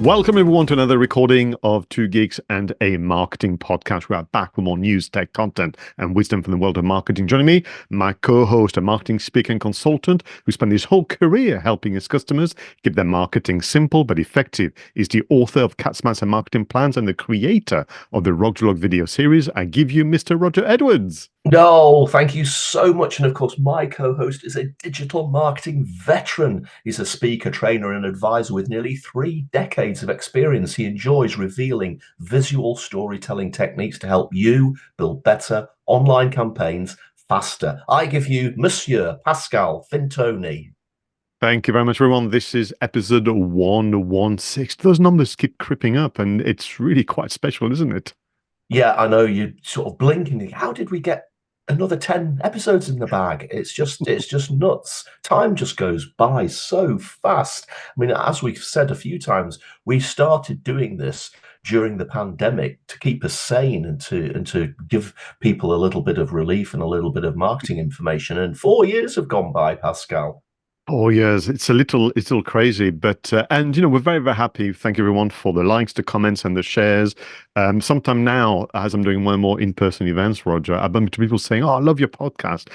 Welcome everyone to another recording of Two Geeks and a Marketing Podcast. We are back with more news, tech, content, and wisdom from the world of marketing. Joining me, my co-host, a marketing speaker and consultant who spent his whole career helping his customers keep their marketing simple but effective. He's the author of 𝗧𝗵𝗲 Marketing Plans and the creator of the Roger Log video series. I give you Mr. Roger Edwards. No, thank you so much. And of course, my co-host is a digital marketing veteran. He's a speaker, trainer, and advisor with nearly 3 decades of experience. He enjoys revealing visual storytelling techniques to help you build better online campaigns faster. I give you Monsieur Pascal Fintoni. Thank you very much, everyone. This is episode 116. Those numbers keep creeping up, and it's really quite special, isn't it? Yeah, I know, you sort of blink and think, how did we get another 10 episodes in the bag? It's just nuts. Time just goes by so fast. I mean, as we've said a few times, we started doing this during the pandemic to keep us sane and to give people a little bit of relief and a little bit of marketing information. And 4 years have gone by, Pascal. Oh yes, it's a little crazy, but and we're very, very happy. Thank you everyone for the likes, the comments, and the shares. Sometime now, as I'm doing more and more in-person events, Roger, I bump into people saying, "Oh, I love your podcast."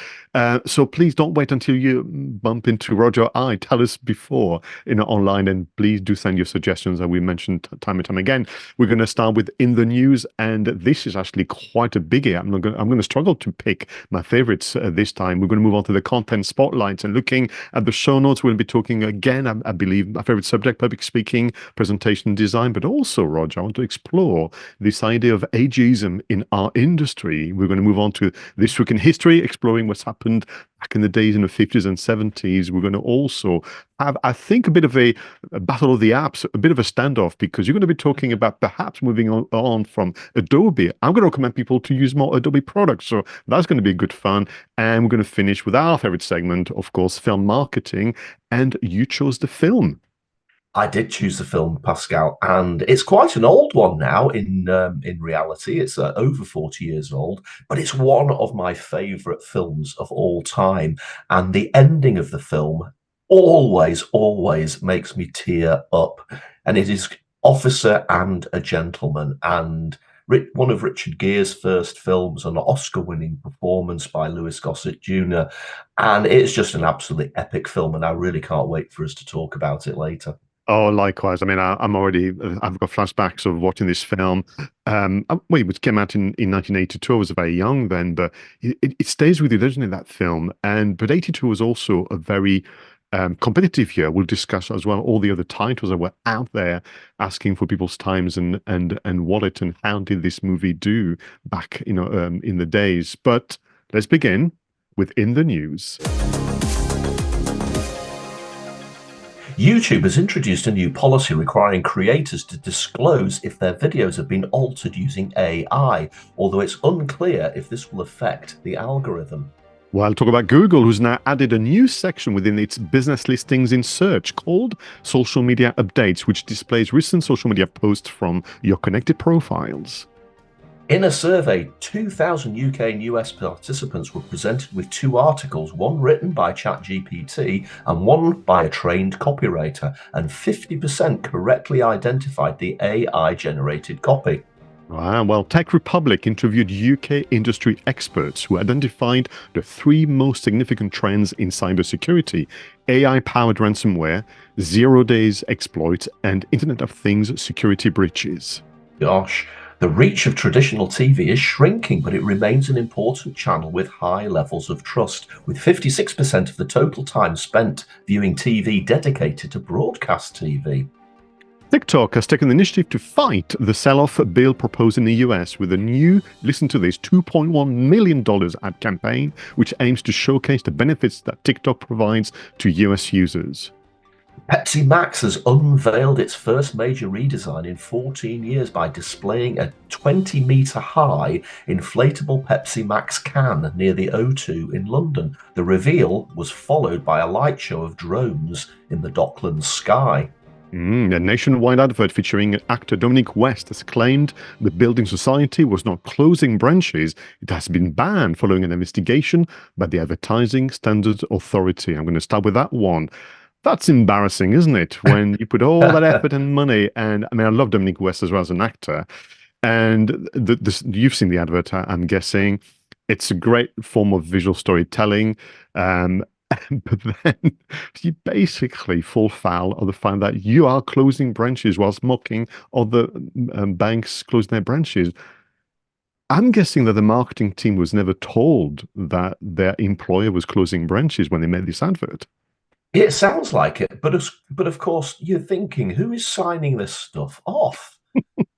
So please don't wait until you bump into Roger or I. Tell us before online, and please do send your suggestions. That we mentioned time and time again. We're going to start with in the news, and this is actually quite a biggie. I'm going to struggle to pick my favorites this time. We're going to move on to the content spotlights and looking at the show notes. We'll be talking again, I believe, my favorite subject, public speaking, presentation design, but also, Roger, I want to explore this idea of ageism in our industry. We're going to move on to This Week in History, exploring what's happened back in the days in the 50s and 70s. We're going to also have, I think, a bit of a battle of the apps, a bit of a standoff, because you're going to be talking about perhaps moving on from Adobe. I'm going to recommend people to use more Adobe products, so that's going to be good fun. And we're going to finish with our favorite segment, of course, film marketing, and you chose the film. I did choose the film, Pascal, and it's quite an old one now. In reality, it's over 40 years old, but it's one of my favourite films of all time. And the ending of the film always makes me tear up. And it is Officer and a Gentleman, and one of Richard Gere's first films, an Oscar-winning performance by Louis Gossett Jr. And it's just an absolutely epic film, and I really can't wait for us to talk about it later. Oh, likewise. I mean, I've got flashbacks of watching this film. It came out in 1982. I was very young then, but it stays with you, doesn't it, that film? But 82 was also a very competitive year. We'll discuss as well all the other titles that were out there asking for people's times and wallet, and how did this movie do back, in the days. But let's begin with In the News. YouTube has introduced a new policy requiring creators to disclose if their videos have been altered using AI, although it's unclear if this will affect the algorithm. Well, I'll talk about Google, who's now added a new section within its business listings in search called Social Media Updates, which displays recent social media posts from your connected profiles. In a survey, 2,000 UK and US participants were presented with 2 articles, one written by ChatGPT and one by a trained copywriter, and 50% correctly identified the AI-generated copy. Wow. Well, Tech Republic interviewed UK industry experts who identified the 3 most significant trends in cybersecurity: AI-powered ransomware, zero-day exploits, and Internet of Things security breaches. Gosh. The reach of traditional TV is shrinking, but it remains an important channel with high levels of trust, with 56% of the total time spent viewing TV dedicated to broadcast TV. TikTok has taken the initiative to fight the sell-off bill proposed in the US with a new, listen to this, $2.1 million ad campaign, which aims to showcase the benefits that TikTok provides to US users. Pepsi Max has unveiled its first major redesign in 14 years by displaying a 20-metre-high inflatable Pepsi Max can near the O2 in London. The reveal was followed by a light show of drones in the Docklands sky. A nationwide advert featuring actor Dominic West has claimed the building society was not closing branches. It has been banned following an investigation by the Advertising Standards Authority. I'm going to start with that one. That's embarrassing, isn't it? When you put all that effort and money, and I mean, I love Dominic West as well as an actor, and you've seen the advert, I'm guessing. It's a great form of visual storytelling, um, but then you basically fall foul of the fact that you are closing branches whilst mocking other banks closing their branches. I'm guessing that the marketing team was never told that their employer was closing branches when they made this advert. It sounds like it, but of course, you're thinking, who is signing this stuff off?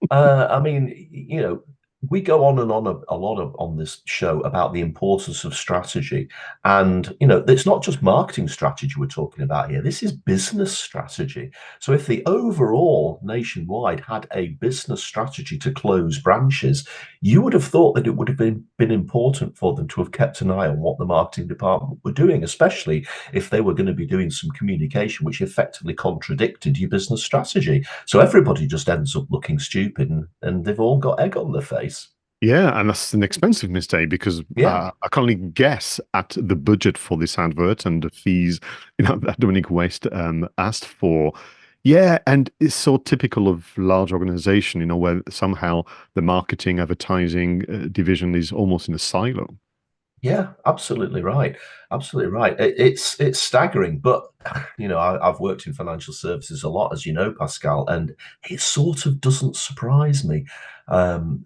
I mean, we go on and on a lot on this show about the importance of strategy, and it's not just marketing strategy we're talking about here. This is business strategy. So if the overall nationwide had a business strategy to close branches, you would have thought that it would have been important for them to have kept an eye on what the marketing department were doing, especially if they were going to be doing some communication which effectively contradicted your business strategy. So everybody just ends up looking stupid, and they've all got egg on their face. Yeah, and that's an expensive mistake because Yeah. I can only guess at the budget for this advert and the fees, that Dominic West asked for. Yeah, and it's so typical of large organization, where somehow the marketing advertising division is almost in a silo. Yeah, absolutely right. Absolutely right. It's staggering, but I've worked in financial services a lot, as you know, Pascal, and it sort of doesn't surprise me.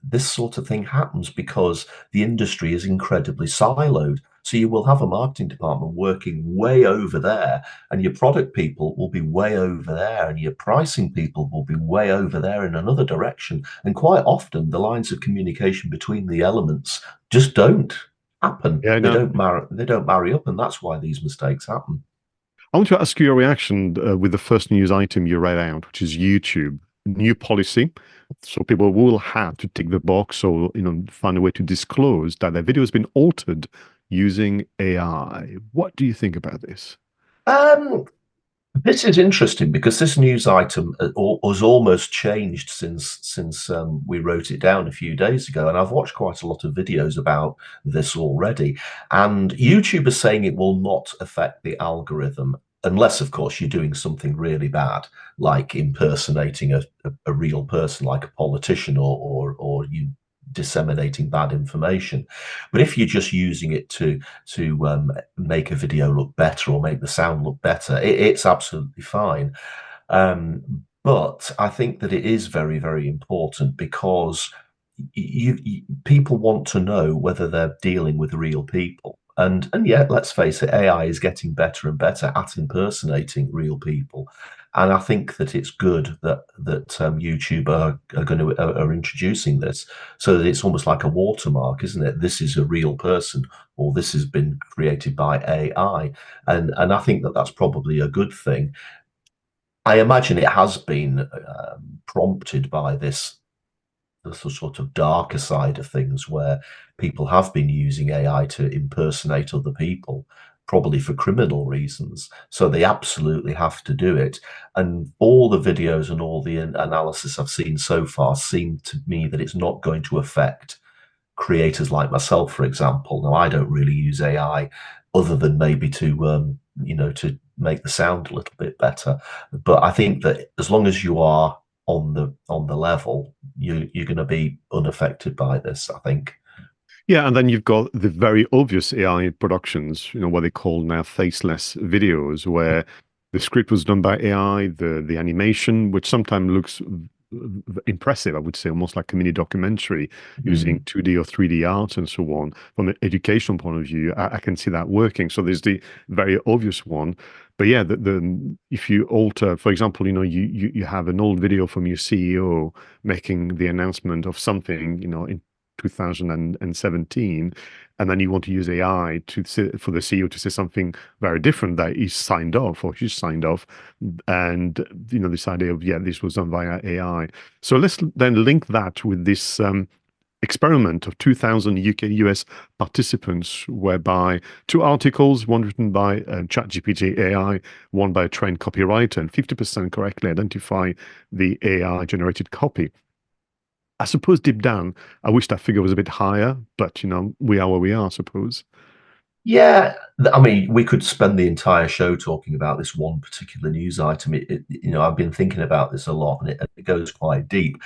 This sort of thing happens because the industry is incredibly siloed. So you will have a marketing department working way over there, and your product people will be way over there, and your pricing people will be way over there in another direction. And quite often, the lines of communication between the elements just don't happen. Yeah, They no. don't marry. They don't marry up, and that's why these mistakes happen. I want to ask you your reaction with the first news item you read out, which is YouTube. New policy. So people will have to tick the box or find a way to disclose that their video has been altered using AI. What do you think about this? Um, this is interesting because this news item has almost changed since we wrote it down a few days ago, and I've watched quite a lot of videos about this already. And YouTube is saying it will not affect the algorithm unless, of course, you're doing something really bad, like impersonating a real person, like a politician, or you disseminating bad information. But if you're just using it to make a video look better or make the sound look better, it's absolutely fine. But I think that it is very, very important because people want to know whether they're dealing with real people. And yet, let's face it, AI is getting better and better at impersonating real people. And I think that it's good that YouTube are going to are introducing this, so that it's almost like a watermark, isn't it? This is a real person, or this has been created by AI, and I think that that's probably a good thing. I imagine it has been prompted by the sort of darker side of things where people have been using AI to impersonate other people, probably for criminal reasons. So they absolutely have to do it. And all the videos and all the analysis I've seen so far seem to me that it's not going to affect creators like myself, for example. Now, I don't really use AI other than maybe to make the sound a little bit better. But I think that as long as you are on the level, you're going to be unaffected by this, I think. Yeah, and then you've got the very obvious AI productions, what they call now faceless videos, where the script was done by AI, the animation, which sometimes looks impressive, I would say, almost like a mini documentary using Mm. 2D or 3D art and so on. From an educational point of view, I can see that working. So there's the very obvious one. But yeah, the if you alter, for example, you have an old video from your CEO making the announcement of something, in 2017, and then you want to use AI for the CEO to say something very different that he's signed off or she's signed off, and this idea of this was done via AI. So let's then link that with this experiment of 2,000 UK US participants, whereby two articles, one written by ChatGPT AI, one by a trained copywriter, and 50% correctly identify the AI generated copy. I suppose deep down, I wish that figure was a bit higher, but we are where we are, I suppose. Yeah, I mean, we could spend the entire show talking about this one particular news item. I've been thinking about this a lot, and it goes quite deep.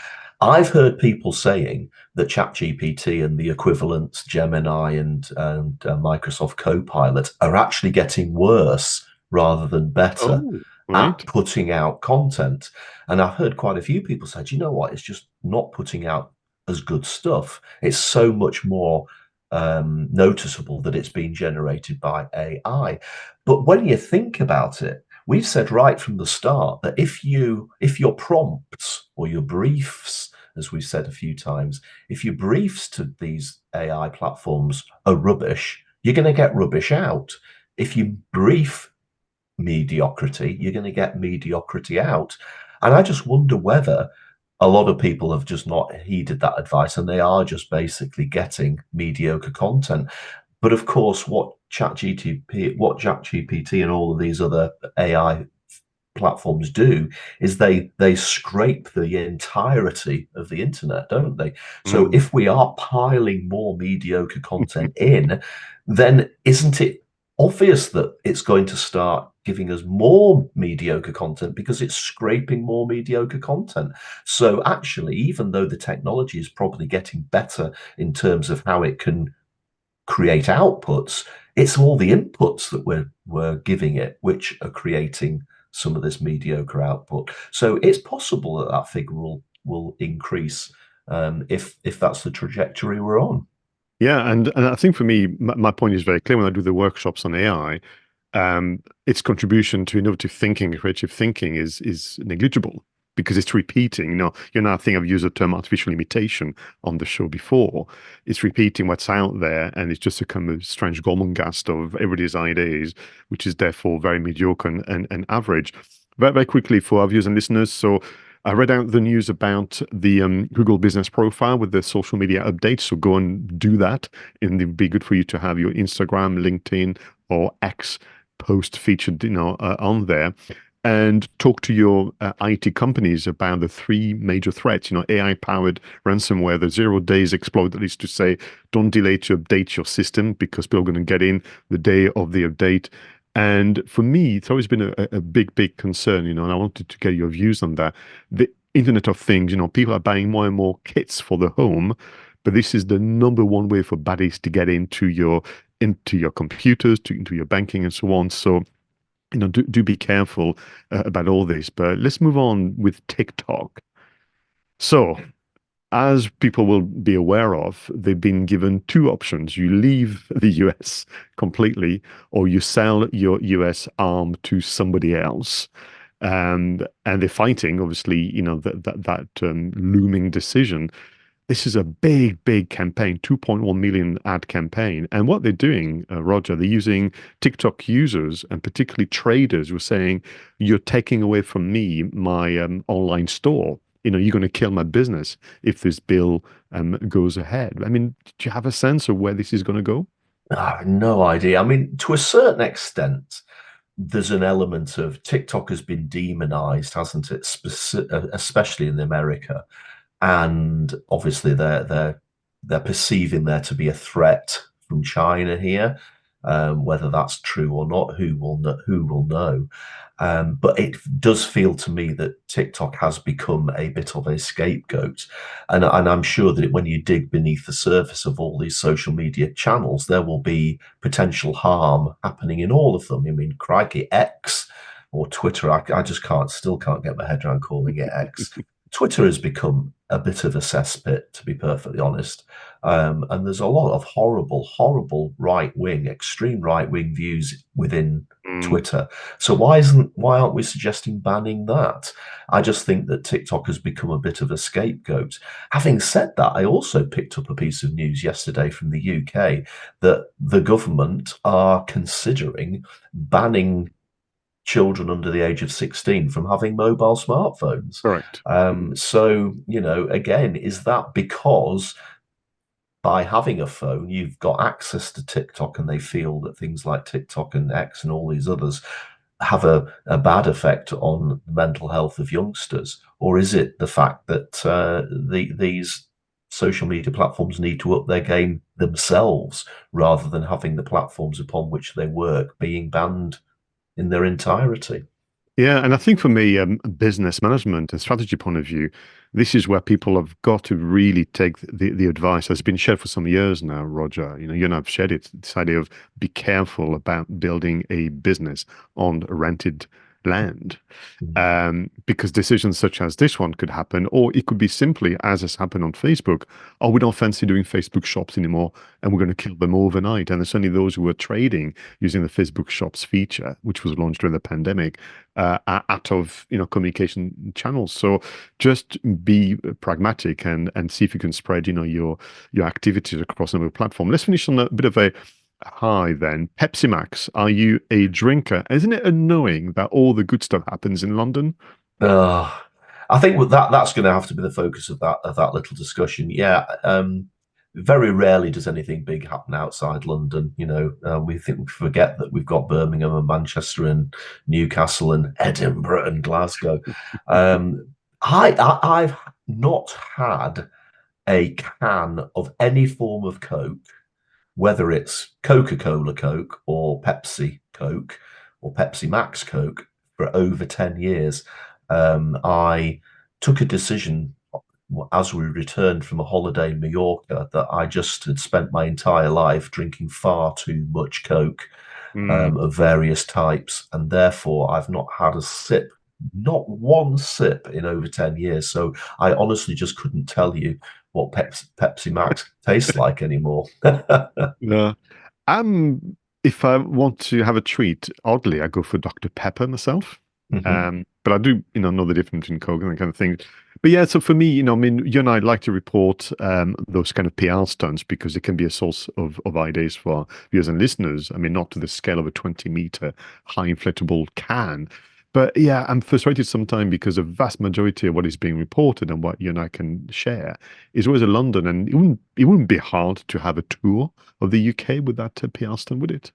I've heard people saying that ChatGPT and the equivalents, Gemini and Microsoft Copilot, are actually getting worse rather than better Oh, at right. putting out content. And I've heard quite a few people say, "Do you know what? It's just not putting out as good stuff. It's so much more noticeable that it's being generated by AI." But when you think about it, we've said right from the start that if your prompts or your briefs, as we've said a few times, if your briefs to these AI platforms are rubbish, you're going to get rubbish out. If you brief mediocrity, you're going to get mediocrity out. And I just wonder whether a lot of people have just not heeded that advice and they are just basically getting mediocre content. But of course, what ChatGPT and all of these other AI platforms do is they scrape the entirety of the internet, don't they? So Mm. if we are piling more mediocre content in, then isn't it obvious that it's going to start giving us more mediocre content because it's scraping more mediocre content? So actually, even though the technology is probably getting better in terms of how it can create outputs, it's all the inputs that we're giving it which are creating some of this mediocre output. So it's possible that that figure will increase if that's the trajectory we're on. Yeah, and I think for me, my point is very clear when I do the workshops on AI. Its contribution to innovative thinking, creative thinking is negligible because it's repeating. I think I've used the term artificial imitation on the show before. It's repeating what's out there, and it's just a kind of strange gourmandist of everybody's ideas, which is therefore very mediocre and average. Very, very quickly for our viewers and listeners. So I read out the news about the Google Business Profile with the social media updates. So go and do that, and it'd be good for you to have your Instagram, LinkedIn, or X post featured, on there, and talk to your IT companies about the three major threats. AI-powered ransomware, the 0 days exploit that is to say, don't delay to update your system because people are going to get in the day of the update. And for me, it's always been a big, big concern, and I wanted to get your views on that. The Internet of Things, people are buying more and more kits for the home, but this is the number one way for baddies to get into your computers, into your banking and so on. So, do be careful about all this. But let's move on with TikTok. So, as people will be aware of, they've been given two options. You leave the US completely, or you sell your US arm to somebody else. And they're fighting, obviously, that looming decision. This is a big, big campaign, 2.1 million ad campaign. And what they're doing, Roger, they're using TikTok users and particularly traders who are saying, you're taking away from me my online store. You're going to kill my business if this bill goes ahead. I mean, do you have a sense of where this is going to go? I have no idea. I mean, to a certain extent, there's an element of TikTok has been demonized, hasn't it? Especially in America, and obviously they're perceiving there to be a threat from China here. Whether that's true or not, who will know? Who will know? But it does feel to me that TikTok has become a bit of a scapegoat, and I'm sure that when you dig beneath the surface of all these social media channels, there will be potential harm happening in all of them. I mean, crikey, X or Twitter, I just still can't get my head around calling it X. Twitter has become a bit of a cesspit, to be perfectly honest. And there's a lot of horrible, horrible extreme right wing views within Mm. Twitter. So why aren't we suggesting banning that? I just think that TikTok has become a bit of a scapegoat. Having said that, I also picked up a piece of news yesterday from the UK that the government are considering banning children under the age of 16 from having mobile smartphones. Correct. So, again, is that because by having a phone, you've got access to TikTok and they feel that things like TikTok and X and all these others have a bad effect on the mental health of youngsters? Or is it the fact that these social media platforms need to up their game themselves rather than having the platforms upon which they work being banned in their entirety. Yeah, and I think for me, business management and strategy point of view, this is where people have got to really take the advice that's been shared for some years now, Roger. You know, you and I've shared it, this idea of be careful about building a business on rented land. Because decisions such as this one could happen, or it could be simply, as has happened on Facebook, oh, we don't fancy doing Facebook shops anymore, and we're going to kill them overnight. And there's only those who were trading using the Facebook shops feature, which was launched during the pandemic, out of communication channels. So just be pragmatic and see if you can spread your activities across another platform. Let's finish on a bit of a high then. Pepsi Max, are you a drinker? Isn't it annoying that all the good stuff happens in London? I think that's going to have to be the focus of that little discussion. Yeah, very rarely does anything big happen outside London. We forget that we've got Birmingham and Manchester and Newcastle and Edinburgh and Glasgow. I've not had a can of any form of Coke, whether it's Coca-Cola Coke or Pepsi Coke or Pepsi Max Coke, for over 10 years. I took a decision as we returned from a holiday in Mallorca that I just had spent my entire life drinking far too much Coke of various types, and therefore I've not had a sip, not one sip, in over 10 years. So I honestly just couldn't tell you what Pepsi Max tastes like anymore. No. If I want to have a treat, oddly, I go for Dr. Pepper myself. But I do, know the difference between Coke and that kind of thing. But yeah, so for me, I mean, you and I like to report those kind of PR stunts because it can be a source of ideas for viewers and listeners. I mean, not to the scale of a 20-meter high inflatable can. But yeah, I'm frustrated sometimes because a vast majority of what is being reported and what you and I can share is always in London. And it wouldn't be hard to have a tour of the UK with that PR stunt, would it?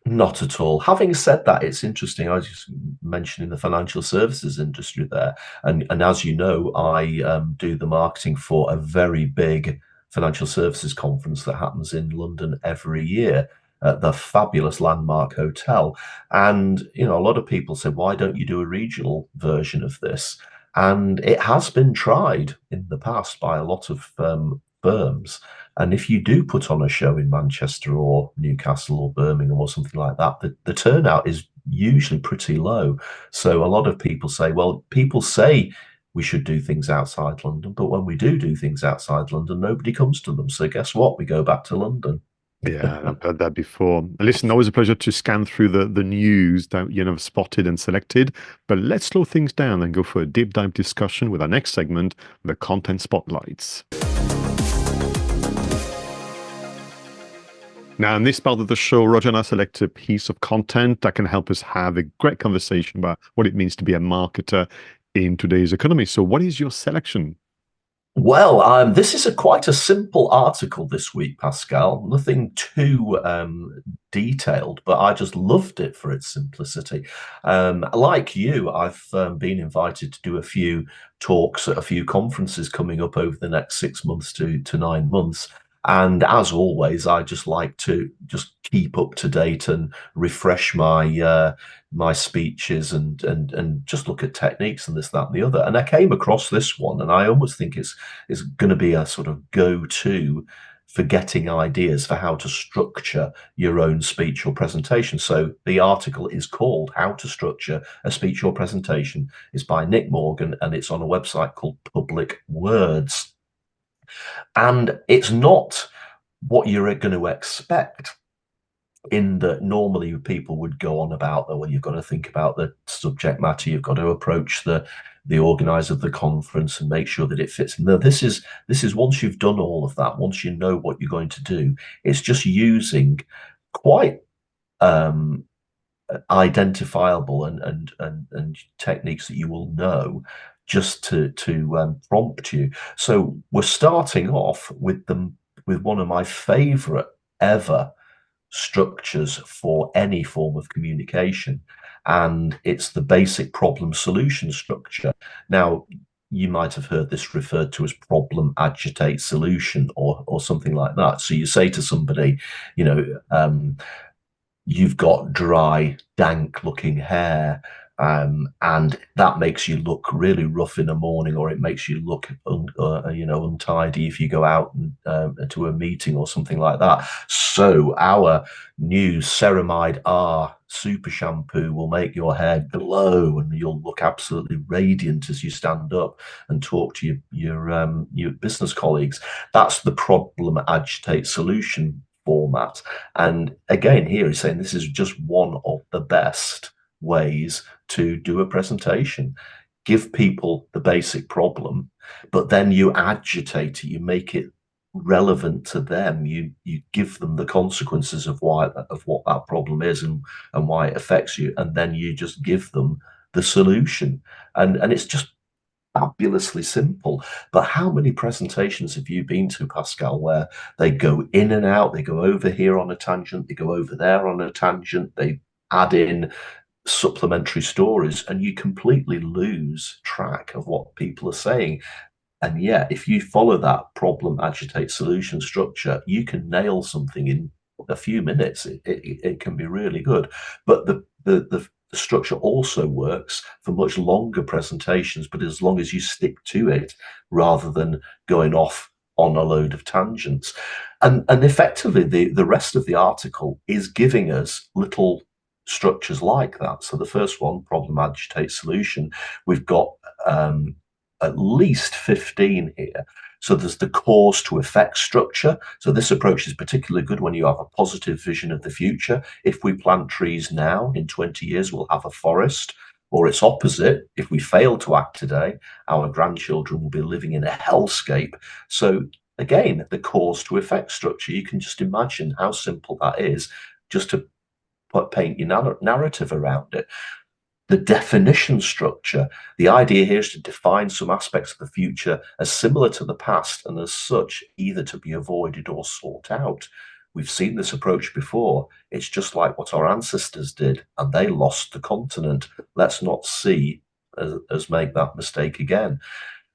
Not at all. Having said that, it's interesting. I was just mentioning the financial services industry there. And as you know, I do the marketing for a very big financial services conference that happens in London every year at the fabulous Landmark Hotel. And, a lot of people say, why don't you do a regional version of this? And it has been tried in the past by a lot of firms. And if you do put on a show in Manchester or Newcastle or Birmingham or something like that, the turnout is usually pretty low. So a lot of people say, well, people say we should do things outside London, but when we do things outside London, nobody comes to them. So guess what? We go back to London. Yeah, I've heard that before. Listen, always a pleasure to scan through the news that have spotted and selected. But let's slow things down and go for a deep dive discussion with our next segment, the Content Spotlights. Now, in this part of the show, Roger and I select a piece of content that can help us have a great conversation about what it means to be a marketer in today's economy. So what is your selection? Well, this is quite a simple article this week, Pascal. Nothing too detailed, but I just loved it for its simplicity. Like you, I've been invited to do a few talks at a few conferences coming up over the next 6 months to 9 months. And as always, I just like to just keep up to date and refresh my my speeches and just look at techniques and this, that, and the other. And I came across this one, and I almost think it's going to be a sort of go-to for getting ideas for how to structure your own speech or presentation. So the article is called "How to Structure a Speech or Presentation." It's by Nick Morgan, and it's on a website called Public Words. And it's not what you're going to expect, in that normally people would go on about that, well, you've got to think about the subject matter, you've got to approach the organizer of the conference and make sure that it fits. No, this is once you've done all of that, once you know what you're going to do, it's just using quite identifiable and techniques that you will know just to prompt you. So we're starting off with one of my favorite ever structures for any form of communication, and it's the basic problem solution structure. Now, you might have heard this referred to as problem, agitate, solution, or something like that. So you say to somebody, you know, you've got dry, dank looking hair, and that makes you look really rough in the morning, or it makes you look you know, untidy if you go out and, to a meeting or something like that. So our new 𝗧𝗵𝗲 𝗧𝗵𝗶𝗴 super shampoo will make your hair glow, and you'll look absolutely radiant as you stand up and talk to your business colleagues. That's the problem, agitate, solution format. And again, here he's saying this is just one of the best ways to do a presentation. Give people the basic problem, but then you agitate it, you make it relevant to them. You give them the consequences of what that problem is and why it affects you, and then you just give them the solution. And it's just fabulously simple. But how many presentations have you been to, Pascal, where they go in and out, they go over here on a tangent, they go over there on a tangent, they add in supplementary stories, and you completely lose track of what people are saying. And yet, if you follow that problem, agitate, solution structure, you can nail something in a few minutes. It can be really good. But the structure also works for much longer presentations, but as long as you stick to it rather than going off on a load of tangents. And effectively, the rest of the article is giving us little structures like that. So the first one, problem, agitate, solution, we've got at least 15 here. So there's the cause to effect structure. So this approach is particularly good when you have a positive vision of the future. If we plant trees now, in 20 years, we'll have a forest. Or its opposite, if we fail to act today, our grandchildren will be living in a hellscape. So again, the cause to effect structure, you can just imagine how simple that is just to paint your narrative around it. The definition structure, the idea here is to define some aspects of the future as similar to the past and as such either to be avoided or sought out. We've seen this approach before. It's just like what our ancestors did, and they lost the continent. Let's not see us make that mistake again.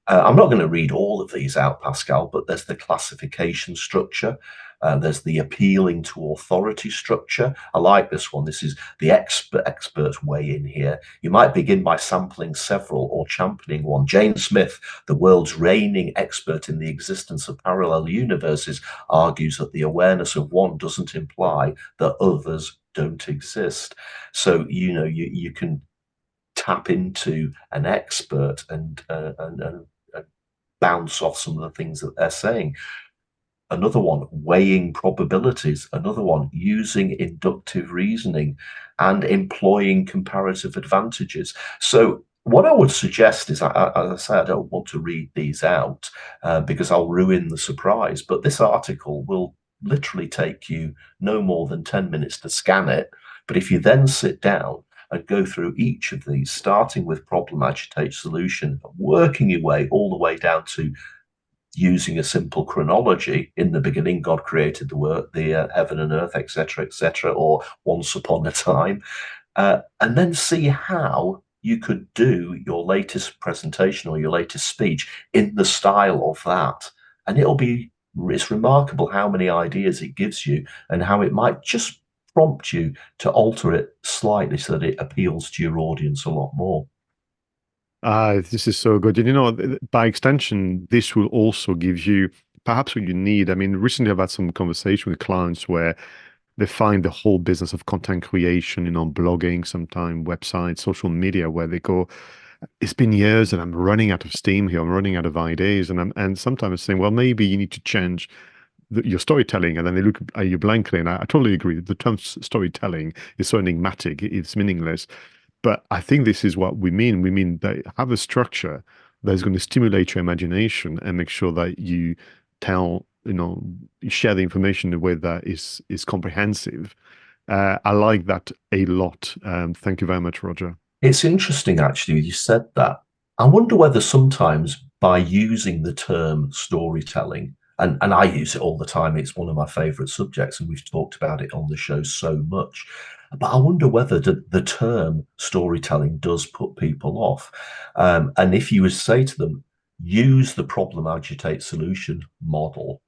I'm not going to read all of these out, Pascal, but there's the classification structure. There's the appealing to authority structure. I like this one. This is the expert's way in here. You might begin by sampling several or championing one. Jane Smith, the world's reigning expert in the existence of parallel universes, argues that the awareness of one doesn't imply that others don't exist. So, you know, you can tap into an expert and bounce off some of the things that they're saying. Another one, weighing probabilities. Another one, using inductive reasoning and employing comparative advantages. So what I would suggest is, as I say, I don't want to read these out because I'll ruin the surprise, but this article will literally take you no more than 10 minutes to scan it. But if you then sit down and go through each of these, starting with problem, agitate, solution, working your way all the way down to using a simple chronology. In the beginning, God created the heaven and earth, etc., or once upon a time, and then see how you could do your latest presentation or your latest speech in the style of that. And it's remarkable how many ideas it gives you and how it might just prompt you to alter it slightly so that it appeals to your audience a lot more. This is so good. And, you know, by extension, this will also give you perhaps what you need. I mean, recently I've had some conversation with clients where they find the whole business of content creation, you know, blogging, sometimes websites, social media, where they go, it's been years and I'm running out of steam here. I'm running out of ideas. And sometimes saying, well, maybe you need to change your storytelling. And then they look at you blankly. And I totally agree. The term storytelling is so enigmatic. It's meaningless. But I think this is what we mean. We mean that have a structure that is going to stimulate your imagination and make sure that you tell, you know, you share the information in a way that is comprehensive. I like that a lot. Thank you very much, Roger. It's interesting, actually, you said that. I wonder whether sometimes by using the term storytelling, and I use it all the time, it's one of my favorite subjects, and we've talked about it on the show so much. But I wonder whether the term storytelling does put people off. And if you would say to them, use the problem agitate solution model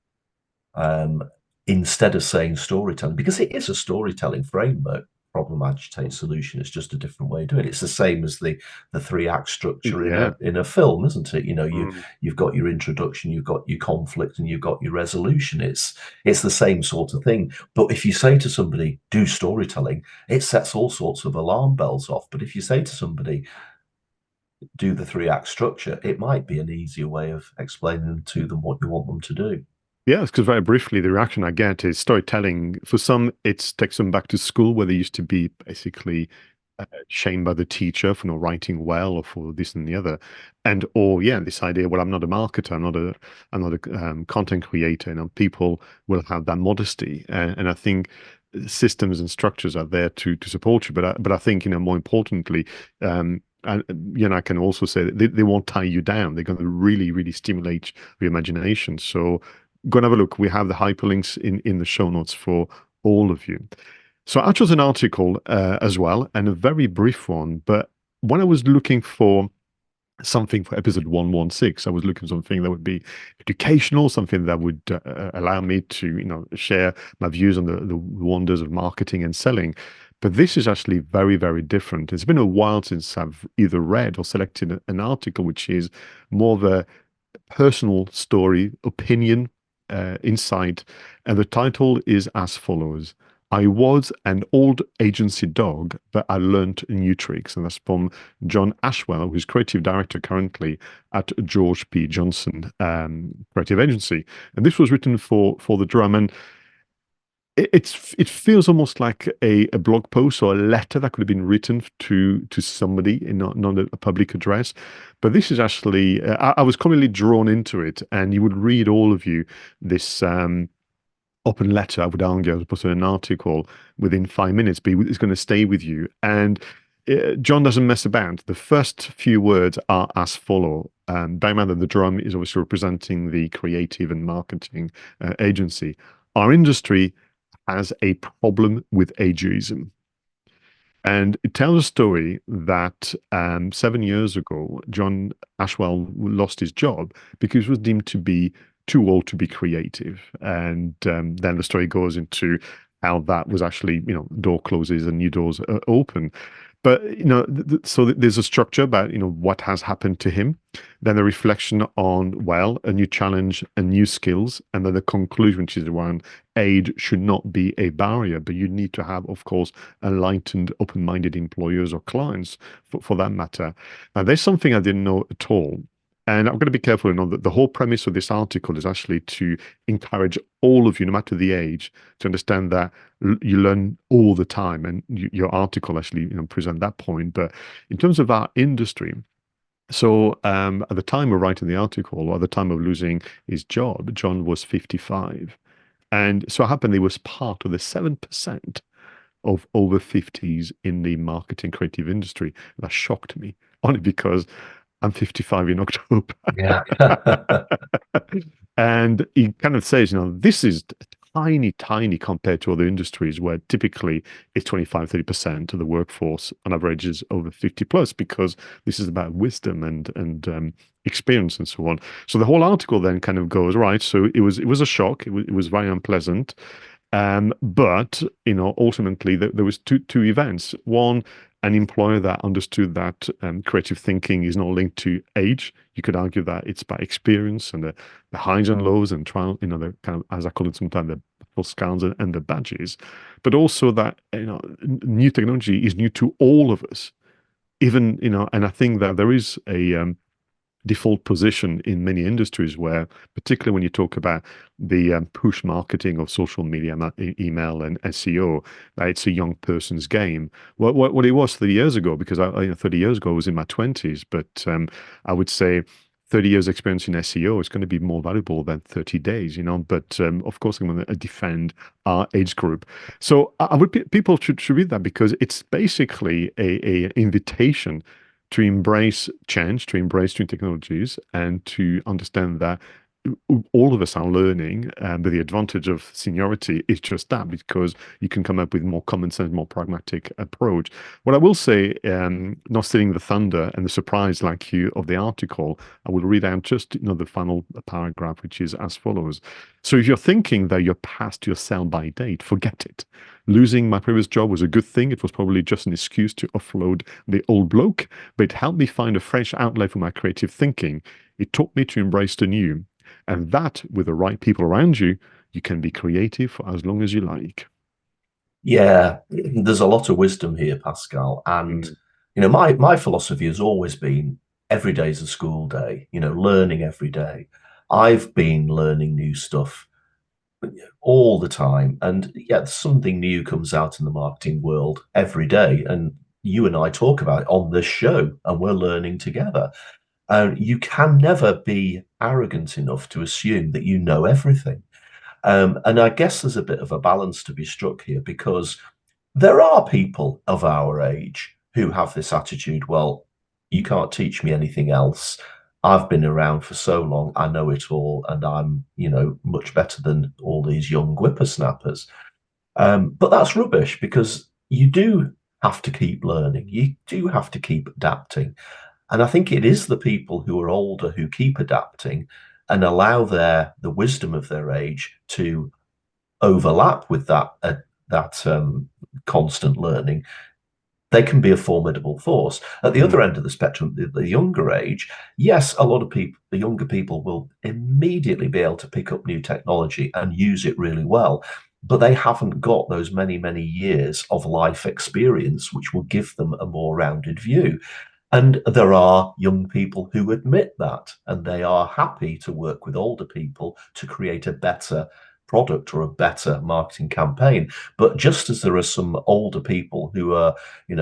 um, instead of saying storytelling, because it is a storytelling framework. Problem agitate solution, it's just a different way of doing it. It's the same as the three act structure Yeah. in a film, isn't it? You know, Mm. you've got your introduction, you've got your conflict, and you've got your resolution. It's the same sort of thing. But if you say to somebody, do storytelling, it sets all sorts of alarm bells off. But if you say to somebody, do the three act structure, it might be an easier way of explaining to them what you want them to do. Yes, because very briefly, the reaction I get is storytelling. For some, it takes them back to school where they used to be basically shamed by the teacher for not writing well or for this and the other, and or yeah, this idea. Well, I'm not a marketer. I'm not a content creator. You know, people will have that modesty, and I think systems and structures are there to support you. But I think more importantly. And I can also say that they won't tie you down. They're going to really, really stimulate your imagination. So go and have a look. We have the hyperlinks in the show notes for all of you. So I chose an article as well, and a very brief one. But when I was looking for something for episode 116, I was looking for something that would be educational, something that would allow me to, share my views on the wonders of marketing and selling. But this is actually very, very different. It's been a while since I've either read or selected an article which is more of a personal story, opinion, insight. And the title is as follows. I was an old agency dog, but I learned new tricks. And that's from John Ashwell, who's creative director currently at George P. Johnson Creative Agency. And this was written for the drum. And it feels almost like a blog post or a letter that could have been written to somebody, not a public address. But this is actually, I was completely drawn into it, and you would read, all of you, this open letter, I would argue, as opposed to an article, within 5 minutes, but it's going to stay with you. And John doesn't mess about. The first few words are as follow. Bear in mind that the drum is obviously representing the creative and marketing agency. Our industry has a problem with ageism. And it tells a story that 7 years ago, John Ashwell lost his job because he was deemed to be too old to be creative. And then the story goes into how that was actually, door closes and new doors open. But so there's a structure about what has happened to him, then a reflection on, well, a new challenge and new skills, and then the conclusion, which is around age should not be a barrier, but you need to have, of course, enlightened, open-minded employers or clients for that matter. Now, there's something I didn't know at all. And I'm going to be careful, that the whole premise of this article is actually to encourage all of you, no matter the age, to understand that you learn all the time. And your article actually, present that point. But in terms of our industry, so at the time of writing the article, or at the time of losing his job, John was 55. And so it happened he was part of the 7% of over 50s in the marketing creative industry. That shocked me, only because I'm 55 in October. Yeah. And he kind of says, this is tiny, tiny compared to other industries where typically it's 25, 30% of the workforce on average is over 50 plus, because this is about wisdom and experience and so on. So the whole article then kind of goes, right, so it was a shock. It was very unpleasant. But ultimately there was two events. One, an employer that understood that creative thinking is not linked to age. You could argue that it's by experience and the highs and lows and trial, the kind of, as I call it sometimes, the Pascals and the badges, but also that new technology is new to all of us. Even and I think that there is a default position in many industries where, particularly when you talk about the push marketing of social media, email and SEO, that it's a young person's game. What it was 30 years ago, because 30 years ago I was in my 20s, but I would say 30 years experience in SEO is going to be more valuable than 30 days, but of course I'm going to defend our age group. So I would people should read that, because it's basically a invitation to embrace change, to embrace new technologies, and to understand that all of us are learning, but the advantage of seniority is just that, because you can come up with more common sense, more pragmatic approach. What I will say, not stealing the thunder and the surprise like you of the article, I will read out just the final paragraph, which is as follows. So if you're thinking that you're past your sell-by date, forget it. Losing my previous job was a good thing. It was probably just an excuse to offload the old bloke, but it helped me find a fresh outlet for my creative thinking. It taught me to embrace the new. And that, with the right people around you, you can be creative for as long as you like. Yeah, there's a lot of wisdom here, Pascal. And, Mm. my philosophy has always been every day's a school day, learning every day. I've been learning new stuff all the time. And yeah, something new comes out in the marketing world every day. And you and I talk about it on this show, and we're learning together. You can never be arrogant enough to assume that you know everything. And I guess there's a bit of a balance to be struck here, because there are people of our age who have this attitude, well, you can't teach me anything else. I've been around for so long, I know it all, and I'm, much better than all these young whippersnappers. But that's rubbish, because you do have to keep learning. You do have to keep adapting. And I think it is the people who are older who keep adapting and allow the wisdom of their age to overlap with that constant learning. They can be a formidable force. At the Mm. other end of the spectrum, the younger age, yes, a lot of people, the younger people, will immediately be able to pick up new technology and use it really well, but they haven't got those many, many years of life experience, which will give them a more rounded view. And there are young people who admit that, and they are happy to work with older people to create a better product or a better marketing campaign. But just as there are some older people who are,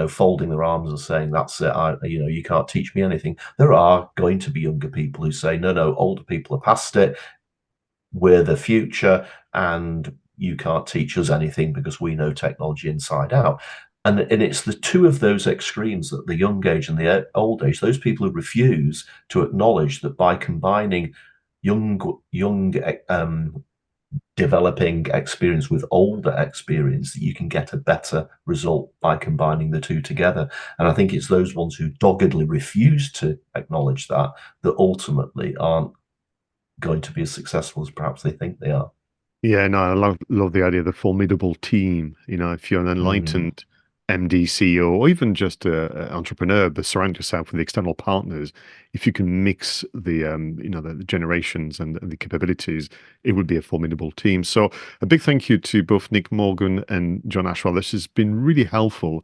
folding their arms and saying, that's it, you can't teach me anything, there are going to be younger people who say, no, no, older people are past it. We're the future, and you can't teach us anything because we know technology inside out. And it's the two of those extremes, that the young age and the old age, those people who refuse to acknowledge that by combining young developing experience with older experience, that you can get a better result by combining the two together. And I think it's those ones who doggedly refuse to acknowledge that ultimately aren't going to be as successful as perhaps they think they are. Yeah, no, I love the idea of the formidable team. If you're an Mm. enlightened MD, CEO, or even just an entrepreneur, but surround yourself with external partners. If you can mix the generations and the capabilities, it would be a formidable team. So a big thank you to both Nick Morgan and John Ashwell. This has been really helpful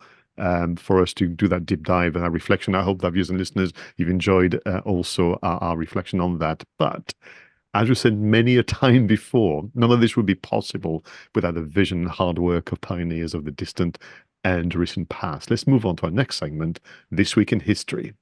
for us to do that deep dive and our reflection. I hope that viewers and listeners, you've enjoyed also our reflection on that. But as we said many a time before, none of this would be possible without the vision and hard work of pioneers of the distant and recent past. Let's move on to our next segment, This Week in History.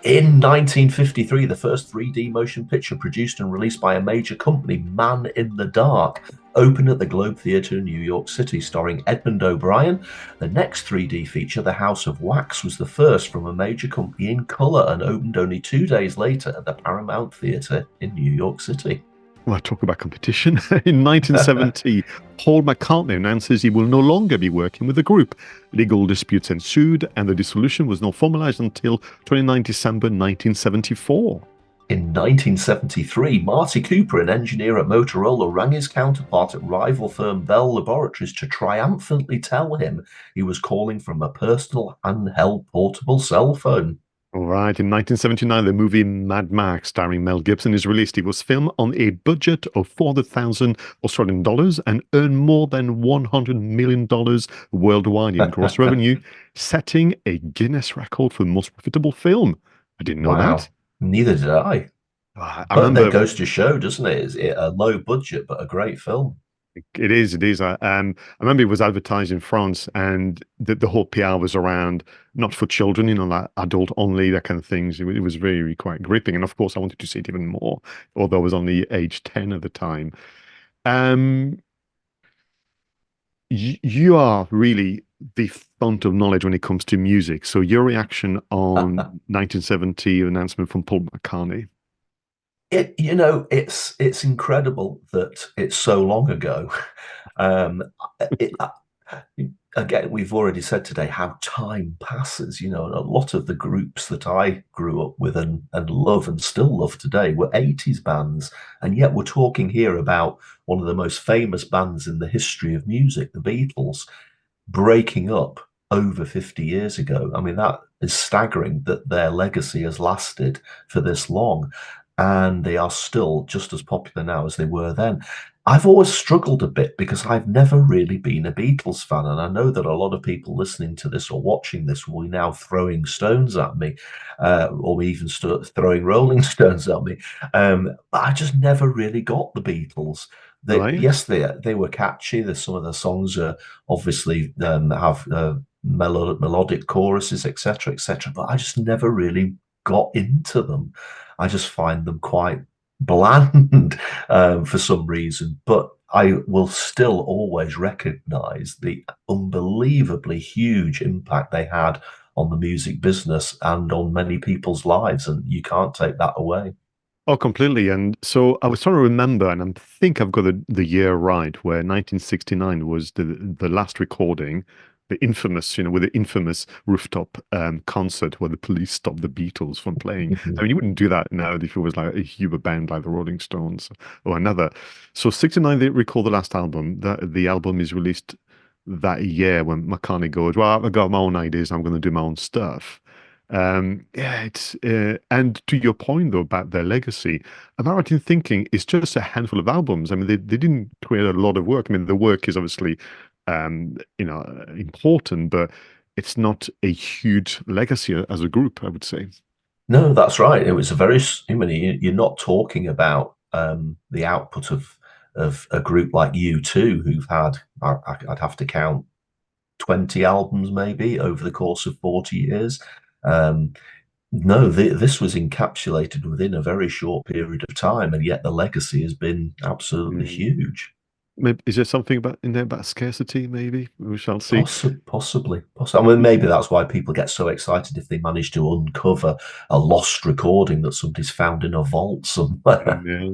In 1953, the first 3D motion picture produced and released by a major company, Man in the Dark, opened at the Globe Theatre in New York City, starring Edmund O'Brien. The next 3D feature, The House of Wax, was the first from a major company in colour and opened only 2 days later at the Paramount Theatre in New York City. Well, talk about competition. In 1970, Paul McCartney announces he will no longer be working with the group. Legal disputes ensued, and the dissolution was not formalized until 29 December 1974. In 1973, Marty Cooper, an engineer at Motorola, rang his counterpart at rival firm Bell Laboratories to triumphantly tell him he was calling from a personal handheld portable cell phone. All right, in 1979, the movie Mad Max, starring Mel Gibson, is released. It was filmed on a budget of 400,000 Australian dollars and earned more than $100 million worldwide in gross revenue, setting a Guinness record for the most profitable film. I didn't know that. Wow, neither did I. I But that remember goes to show, doesn't it? It's a low budget, but a great film. it is. It is. I remember it was advertised in France, and the whole PR was around not for children, like adult only, that kind of things. It was very quite gripping, and of course, I wanted to see it even more, although I was only age 10 at the time. Um, you are really the font of knowledge when it comes to music. So your reaction on 1970 announcement from Paul McCartney? It's incredible that it's so long ago. Um, it, Again, we've already said today how time passes. And a lot of the groups that I grew up with and love and still love today were 80s bands. And yet we're talking here about one of the most famous bands in the history of music, the Beatles, breaking up over 50 years ago. I mean, that is staggering that their legacy has lasted for this long. And they are still just as popular now as they were then. I've always struggled a bit because I've never really been a Beatles fan. And I know that a lot of people listening to this or watching this will be now throwing stones at me, or even throwing Rolling Stones at me. But I just never really got the Beatles. Right? Yes, they were catchy. Some of the songs are obviously have melodic choruses, etc., etc. But I just never really got into them. I just find them quite bland for some reason. But I will still always recognize the unbelievably huge impact they had on the music business and on many people's lives, and you can't take that away. Oh, completely. And so I was trying to remember, and I think I've got the year right, where 1969 was the last recording, the infamous, with the infamous rooftop concert where the police stopped the Beatles from playing. I mean, you wouldn't do that now if it was like a huge band like the Rolling Stones or another. So 69, they record the last album. The album is released that year when McCartney goes, well, I've got my own ideas. I'm going to do my own stuff. Yeah, it's and to your point though about their legacy, am I right in thinking it's just a handful of albums? I mean, they didn't create a lot of work. I mean, the work is obviously important, but it's not a huge legacy as a group, I would say. No, that's right. It was a very, I mean, you're not talking about the output of a group like U2, who've had, I'd have to count 20 albums maybe over the course of 40 years. Um, no, this was encapsulated within a very short period of time, and yet the legacy has been absolutely Mm. huge. Maybe, is there something about in there about scarcity? Maybe we shall see. Possibly. I mean, maybe that's why people get so excited if they manage to uncover a lost recording that somebody's found in a vault somewhere. Yeah.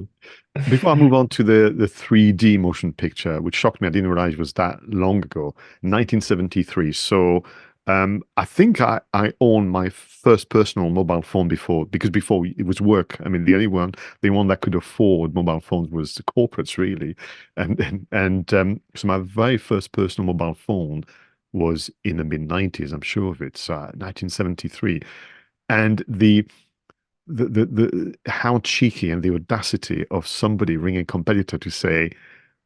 Before I move on to the 3D motion picture, which shocked me, I didn't realize it was that long ago, 1973. So I think I owned my first personal mobile phone before, because before it was work. I mean, the one that could afford mobile phones was the corporates, really. And so my very first personal mobile phone was in the mid 90s, I'm sure of it, so 1973. And the how cheeky and the audacity of somebody ringing a competitor to say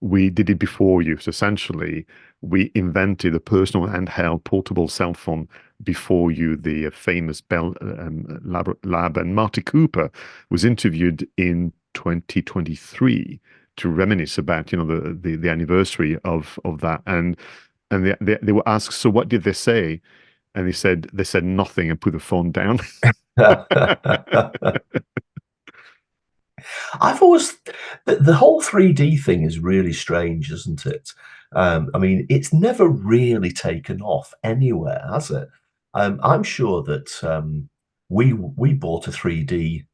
we did it before you. So essentially, we invented a personal handheld portable cell phone before you. The famous Bell Lab, and Marty Cooper was interviewed in 2023 to reminisce about the anniversary of that, and they were asked, so what did they say? And they said nothing and put the phone down. I've always the whole 3D thing is really strange, isn't it? I mean, it's never really taken off anywhere, has it? I'm sure that we bought a 3D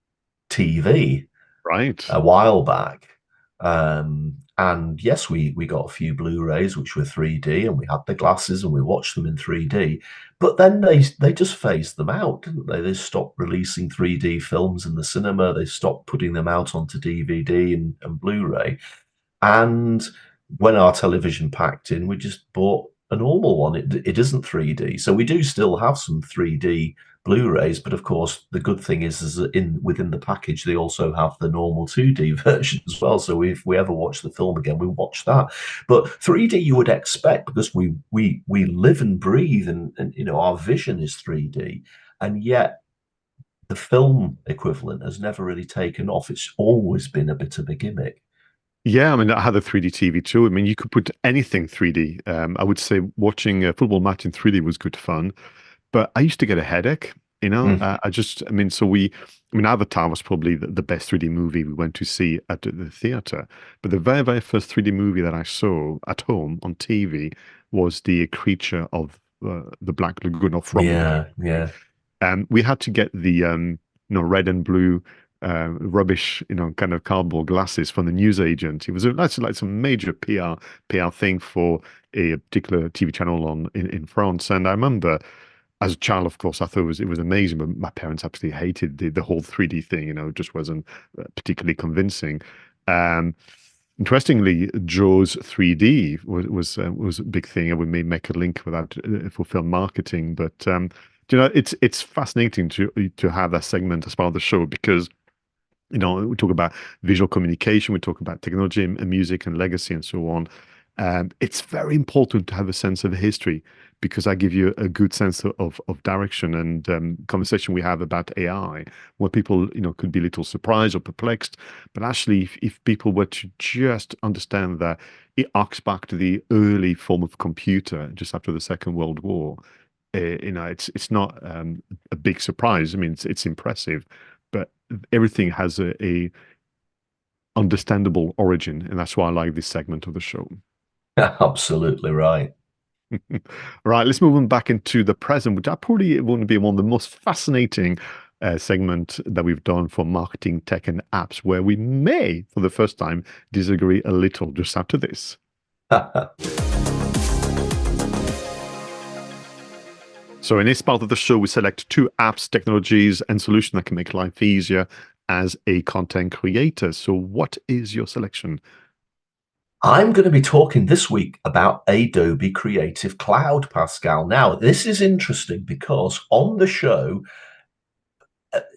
TV Right. a while back. And yes, we got a few Blu-rays which were 3D, and we had the glasses and we watched them in 3D. But then they just phased them out, didn't they? They stopped releasing 3D films in the cinema. They stopped putting them out onto DVD and Blu-ray. And when our television packed in, we just bought a normal one. It isn't 3D, so we do still have some 3D Blu-rays, but of course the good thing is that within the package they also have the normal 2D version as well. So if we ever watch the film again, we watch that. But 3D you would expect, because we live and breathe, and our vision is 3D, and yet the film equivalent has never really taken off. It's always been a bit of a gimmick. Yeah, I mean, I had a 3D TV too. I mean, you could put anything 3D. I would say watching a football match in 3D was good fun, but I used to get a headache. You know, Mm. I mean, Avatar was probably the best 3D movie we went to see at the theater. But the very, very first 3D movie that I saw at home on TV was the Creature of the Black Lagoon, or From the Black Yeah, Lagoon. yeah. And we had to get the red and blue rubbish, kind of cardboard glasses from the newsagent. It was actually like some major PR thing for a particular TV channel in France. And I remember, as a child, of course, I thought it was amazing, but my parents absolutely hated the whole 3D thing. It just wasn't particularly convincing. Um, Interestingly, Jaws 3D was a big thing, and we may make a link with that for film marketing. But it's fascinating to have that segment as part of the show because we talk about visual communication, we talk about technology and music and legacy and so on. It's very important to have a sense of history because I give you a good sense of direction and conversation we have about AI, where people, could be a little surprised or perplexed. But actually, if people were to just understand that it arcs back to the early form of computer just after the Second World War, it's not a big surprise. I mean, it's impressive, but everything has a understandable origin, and that's why I like this segment of the show. Absolutely right. Right, let's move on back into the present, which I probably want to be one of the most fascinating segment that we've done for marketing, tech, and apps, where we may, for the first time, disagree a little just after this. So in this part of the show, we select 2 apps, technologies, and solutions that can make life easier as a content creator. So what is your selection? I'm going to be talking this week about Adobe Creative Cloud, Pascal. Now, this is interesting because on the show,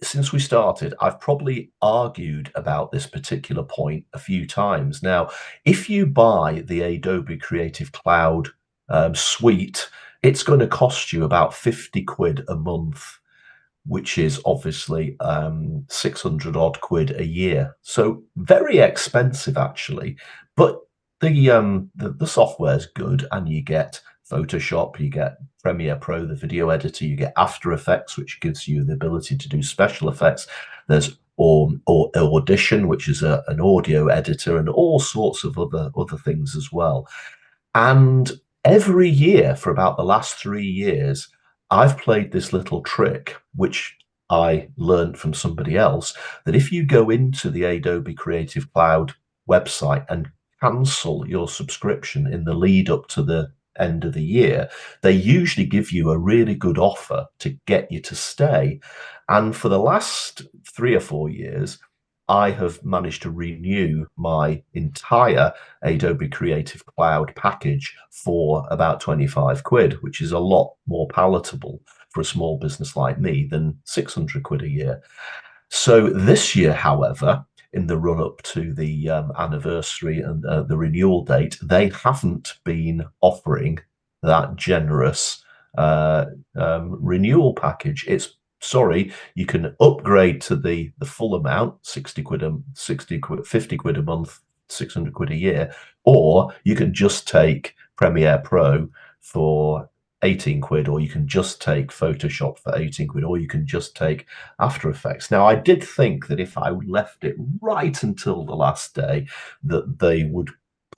since we started, I've probably argued about this particular point a few times. Now, if you buy the Adobe Creative Cloud suite, it's going to cost you about 50 quid a month, which is obviously 600 odd quid a year. So very expensive, actually. But the software's good, and you get Photoshop, you get Premiere Pro, the video editor, you get After Effects, which gives you the ability to do special effects. There's or Audition, which is an audio editor, and all sorts of other things as well. And every year for about the last 3 years, I've played this little trick, which I learned from somebody else, that if you go into the Adobe Creative Cloud website and cancel your subscription in the lead up to the end of the year, they usually give you a really good offer to get you to stay. And for the last 3 or 4 years, I have managed to renew my entire Adobe Creative Cloud package for about 25 quid, which is a lot more palatable for a small business like me than 600 quid a year. So this year, however, in the run up to the anniversary and the renewal date, they haven't been offering that generous renewal package. It's sorry, you can upgrade to the full amount, 50 quid a month, 600 quid a year, or you can just take Premiere Pro for 18 quid, or you can just take Photoshop for 18 quid, or you can just take After Effects. Now, I did think that if I left it right until the last day, that they would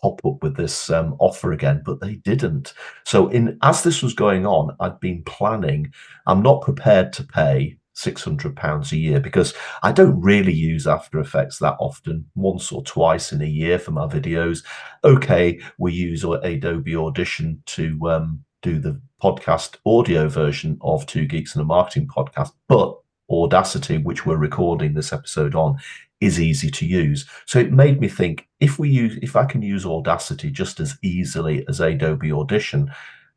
pop up with this offer again, but they didn't. So as this was going on, I'd been planning. I'm not prepared to pay £600 a year because I don't really use After Effects that often, once or twice in a year for my videos. Okay, we use Adobe Audition to do the podcast audio version of Two Geeks and a Marketing Podcast, but Audacity, which we're recording this episode on, is easy to use. So it made me think, if I can use Audacity just as easily as Adobe Audition,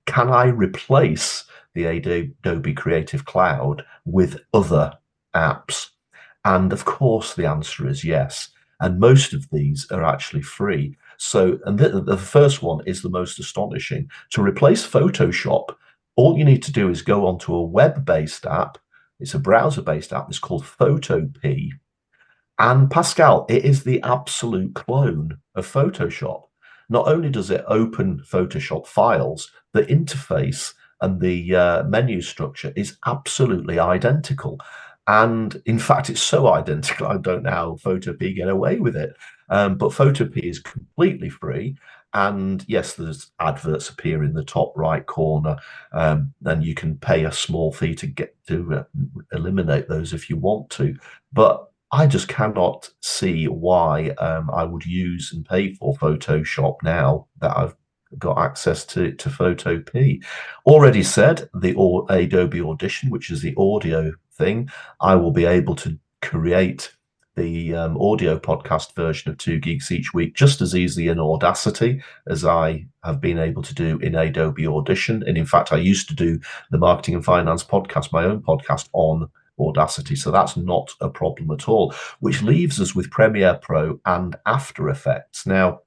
can I replace the Adobe Creative Cloud with other apps? And of course, the answer is yes. And most of these are actually free. So, and the first one is the most astonishing. To replace Photoshop, all you need to do is go onto a web-based app. It's a browser-based app. It's called Photopea. And Pascal, it is the absolute clone of Photoshop. Not only does it open Photoshop files, the interface and the menu structure is absolutely identical. And in fact, it's so identical, I don't know how Photopea get away with it. But Photopea is completely free. And yes, there's adverts appear in the top right corner, and you can pay a small fee to get to eliminate those if you want to. But I just cannot see why I would use and pay for Photoshop now that I've got access to Photopea. Already said, the Adobe Audition, which is the audio thing, I will be able to create the audio podcast version of Two Geeks each week just as easily in Audacity as I have been able to do in Adobe Audition. And in fact, I used to do the Marketing and Finance podcast, my own podcast, on Audacity. So that's not a problem at all, which leaves us with Premiere Pro and After Effects. Now,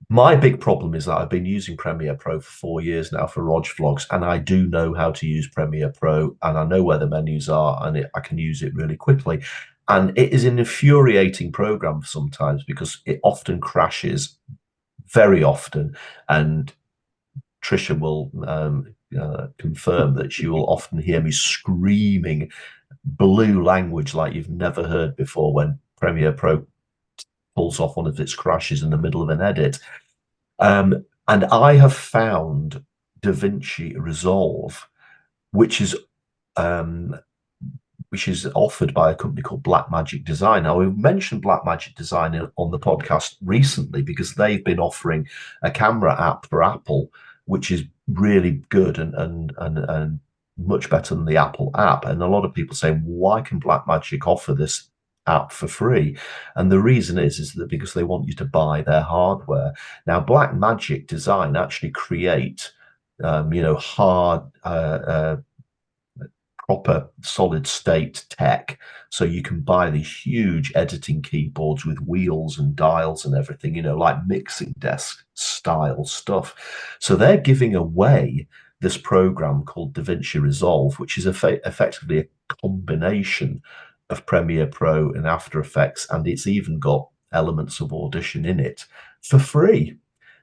my big problem is that I've been using Premiere Pro for 4 years now for Rog Vlogs, and I do know how to use Premiere Pro, and I know where the menus are, and I can use it really quickly. And it is an infuriating program sometimes because it often crashes, very often, and Trisha will confirm that she will often hear me screaming blue language like you've never heard before when Premiere Pro pulls off one of its crashes in the middle of an edit. And I have found DaVinci Resolve, which is offered by a company called Blackmagic Design. Now, we mentioned Blackmagic Design on the podcast recently because they've been offering a camera app for Apple, which is really good and much better than the Apple app. And a lot of people say, why can Blackmagic offer this app for free? And the reason is that because they want you to buy their hardware. Now, Blackmagic Design actually create hard proper solid state tech, so you can buy these huge editing keyboards with wheels and dials and everything, like mixing desk style stuff. So they're giving away this program called DaVinci Resolve, which is effectively a combination of Premiere Pro and After Effects, and it's even got elements of Audition in it for free,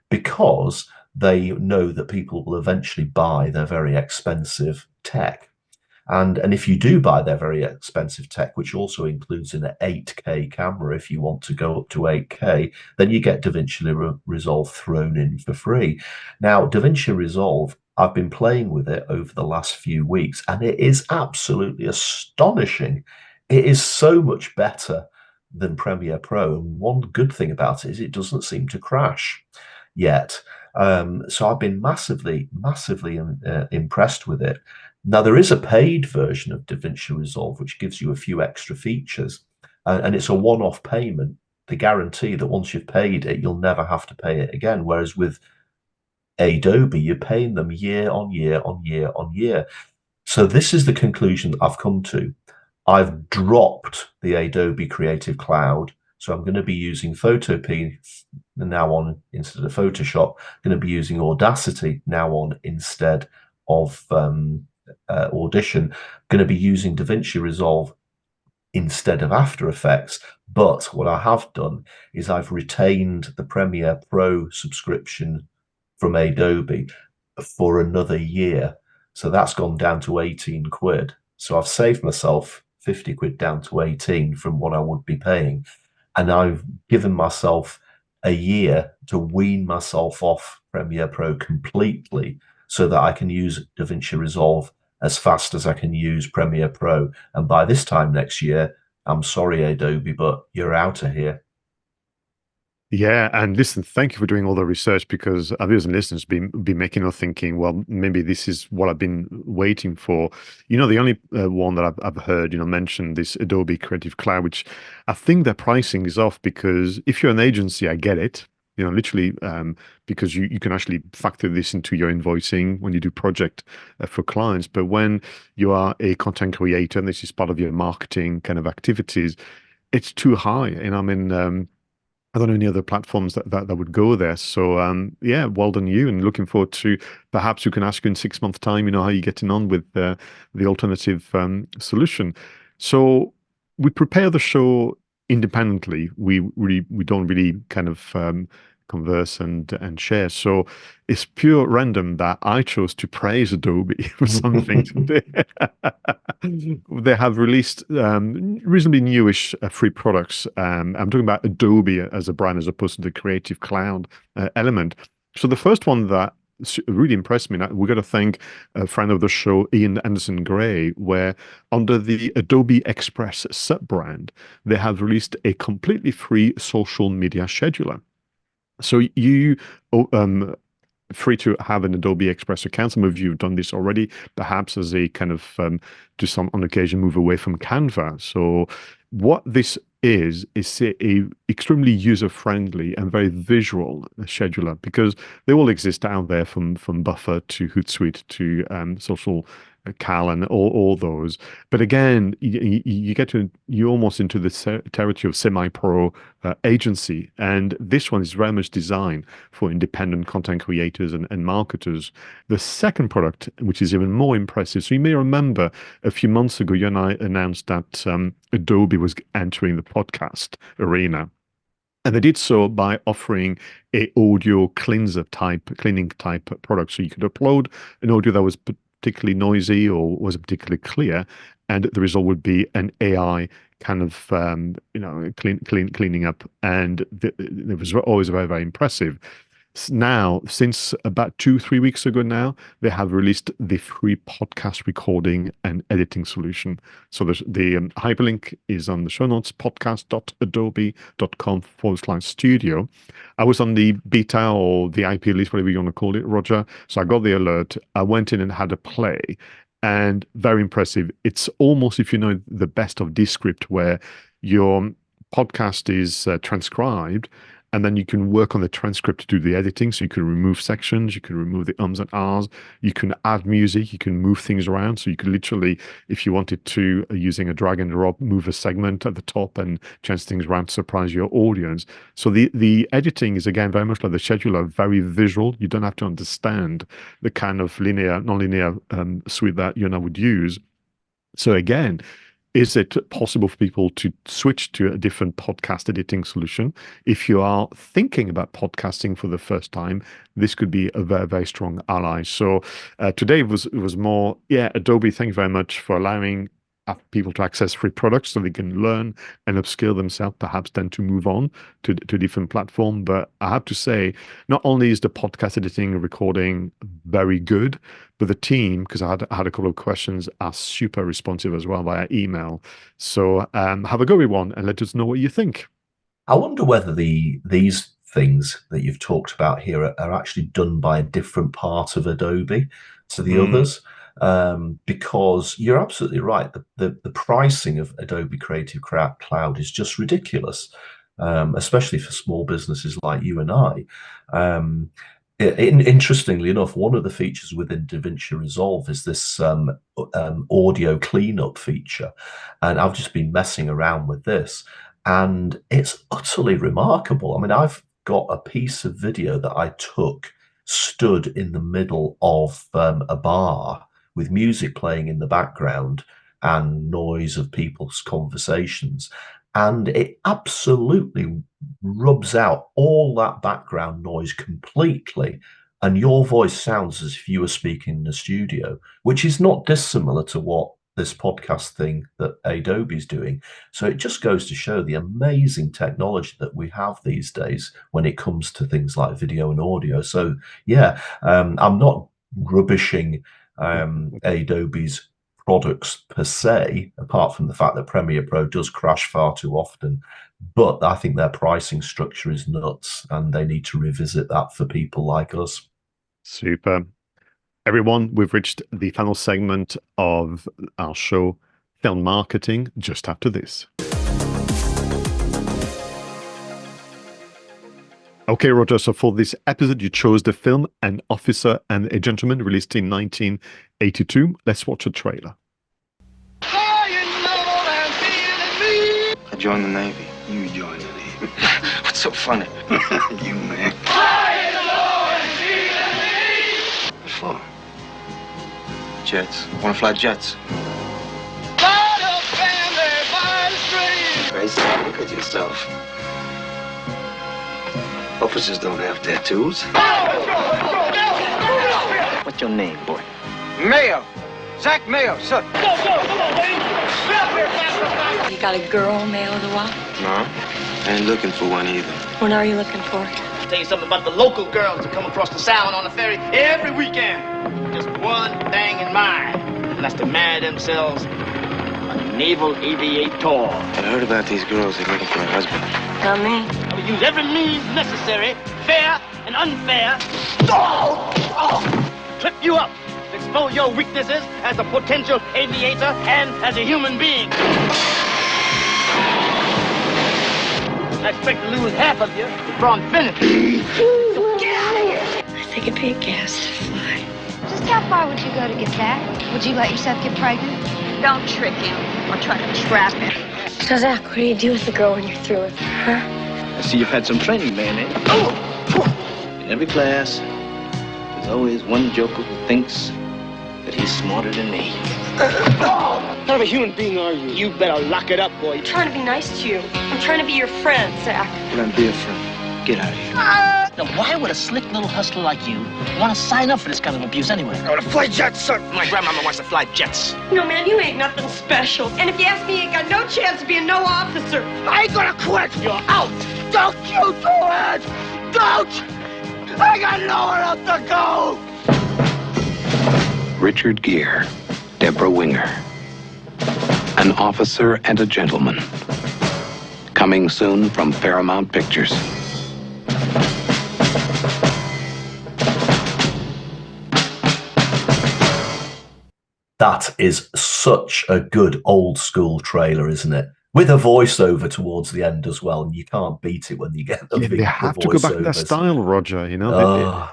because they know that people will eventually buy their very expensive tech. And if you do buy their very expensive tech, which also includes an 8K camera if you want to go up to 8K, then you get DaVinci Resolve thrown in for free. Now, DaVinci Resolve, I've been playing with it over the last few weeks, and it is absolutely astonishing. It is so much better than Premiere Pro. And one good thing about it is it doesn't seem to crash yet. So I've been massively impressed with it. Now, there is a paid version of DaVinci Resolve, which gives you a few extra features, and it's a one-off payment. They guarantee that once you've paid it, you'll never have to pay it again. Whereas with Adobe, you're paying them year on year on year on year. So this is the conclusion that I've come to. I've dropped the Adobe Creative Cloud. So I'm going to be using Photopea now on instead of Photoshop. I'm going to be using Audacity now on instead of Audition. I'm going to be using DaVinci Resolve instead of After Effects. But what I have done is I've retained the Premiere Pro subscription from Adobe for another year. So that's gone down to 18 quid. So I've saved myself 50 quid down to 18 from what I would be paying. And I've given myself a year to wean myself off Premiere Pro completely so that I can use DaVinci Resolve as fast as I can use Premiere Pro. And by this time next year, I'm sorry, Adobe, but you're out of here. Yeah, and listen, thank you for doing all the research, because our viewers and listeners be making us thinking, well, maybe this is what I've been waiting for. The only one that I've heard, mention this Adobe Creative Cloud, which I think their pricing is off, because if you're an agency, I get it, literally, because you can actually factor this into your invoicing when you do project for clients. But when you are a content creator, and this is part of your marketing kind of activities, it's too high. And I mean, I don't know any other platforms that would go there. So yeah, well done you, and looking forward to perhaps we can ask you in 6 months' time, how you're getting on with the alternative solution. So we prepare the show independently. We don't really kind of converse and share. So it's pure random that I chose to praise Adobe for something today. They have released reasonably newish free products. I'm talking about Adobe as a brand as opposed to the Creative Cloud element. So the first one that really impressed me, we got to thank a friend of the show, Ian Anderson Gray, where under the Adobe Express sub-brand, they have released a completely free social media scheduler. So you free to have an Adobe Express account. Some of you have done this already, perhaps as a kind of to some on occasion move away from Canva. So what this is a extremely user-friendly and very visual scheduler, because they all exist out there from Buffer to Hootsuite to Social Cal and all those. But again, you're almost into the territory of semi-pro agency, and this one is very much designed for independent content creators and marketers. The second product, which is even more impressive, so you may remember a few months ago, you and I announced that Adobe was entering the podcast arena. And they did so by offering a audio cleaning type product. So you could upload an audio that was particularly noisy or was particularly clear, and the result would be an AI kind of cleaning up, and it was always very, very impressive. Now, since about 2-3 weeks ago now, they have released the free podcast recording and editing solution. So the hyperlink is on the show notes, podcast.adobe.com/studio. I was on the beta or the IP list, whatever you want to call it, Roger. So I got the alert. I went in and had a play, and very impressive. It's almost, if you know the best of Descript, where your podcast is transcribed, and then you can work on the transcript to do the editing. So you can remove sections, you can remove the ums and ahs, you can add music, you can move things around. So you could literally, if you wanted to, using a drag and drop, move a segment at the top and change things around to surprise your audience. So the editing is, again, very much like the scheduler, very visual. You don't have to understand the kind of non-linear suite that you and I would use. So again, is it possible for people to switch to a different podcast editing solution? If you are thinking about podcasting for the first time, this could be a very, very strong ally. So today it was more, Adobe, thank you very much for allowing people to access free products so they can learn and upskill themselves, perhaps then to move on to a different platform. But I have to say, not only is the podcast editing and recording very good, but the team, because I had a couple of questions, are super responsive as well via email. So have a go, everyone, and let us know what you think. I wonder whether these things that you've talked about here are actually done by a different part of Adobe to the others. Because you're absolutely right. The pricing of Adobe Creative Cloud is just ridiculous, especially for small businesses like you and I. Interestingly enough, one of the features within DaVinci Resolve is this audio cleanup feature, and I've just been messing around with this, and it's utterly remarkable. I mean, I've got a piece of video that I took stood in the middle of a bar with music playing in the background and noise of people's conversations. And it absolutely rubs out all that background noise completely. And your voice sounds as if you were speaking in a studio, which is not dissimilar to what this podcast thing that Adobe's doing. So it just goes to show the amazing technology that we have these days when it comes to things like video and audio. So yeah, I'm not rubbishing Adobe's products per se, apart from the fact that Premiere Pro does crash far too often. But I think their pricing structure is nuts, and they need to revisit that for people like us. Super. Everyone, we've reached the final segment of our show, Film Marketing, just after this. Okay, Roger, so for this episode, you chose the film An Officer and a Gentleman, released in 1982. Let's watch a trailer. I joined the Navy. You joined the Navy. What's so funny? You, man. What for? Jets. Want to fly jets? Grace, look at yourself. Officers don't have tattoos. What's your name, boy? Mayo. Zach Mayo, sir. You got a girl, Mayo the Wop? No, I ain't looking for one either. What are you looking for? I'll tell you something about the local girls that come across the Sound on the ferry every weekend. Just one thing in mind, and that's to marry themselves a naval aviator. I heard about these girls. They're looking for a husband. Not me. I will use every means necessary, fair and unfair, trip you up, expose your weaknesses as a potential aviator and as a human being. I expect to lose half of you before I'm finished. Get out of here! I think it'd be a gas to fly. Just how far would you go to get that? Would you let yourself get pregnant? Don't trick him or try to trap him. So, Zach, what do you do with the girl when you're through with her? I see you've had some training, man, eh? In every class, there's always one joker who thinks that he's smarter than me. What kind of a human being are you? You better lock it up, boy. I'm trying to be nice to you. I'm trying to be your friend, Zach. But I'm be a friend. Get out of here. Now, why would a slick little hustler like you want to sign up for this kind of abuse anyway? I want to fly jets, sir. My grandmama wants to fly jets. No, man, you ain't nothing special. And if you ask me, you ain't got no chance of being no officer. I ain't gonna quit. You're out. Don't you do it. Don't. I got nowhere else to go. Richard Gere, Deborah Winger. An Officer and a Gentleman. Coming soon from Paramount Pictures. That is such a good old school trailer, isn't it? With a voiceover towards the end as well, and you can't beat it when you get the They have to go back to their style, Roger. You know.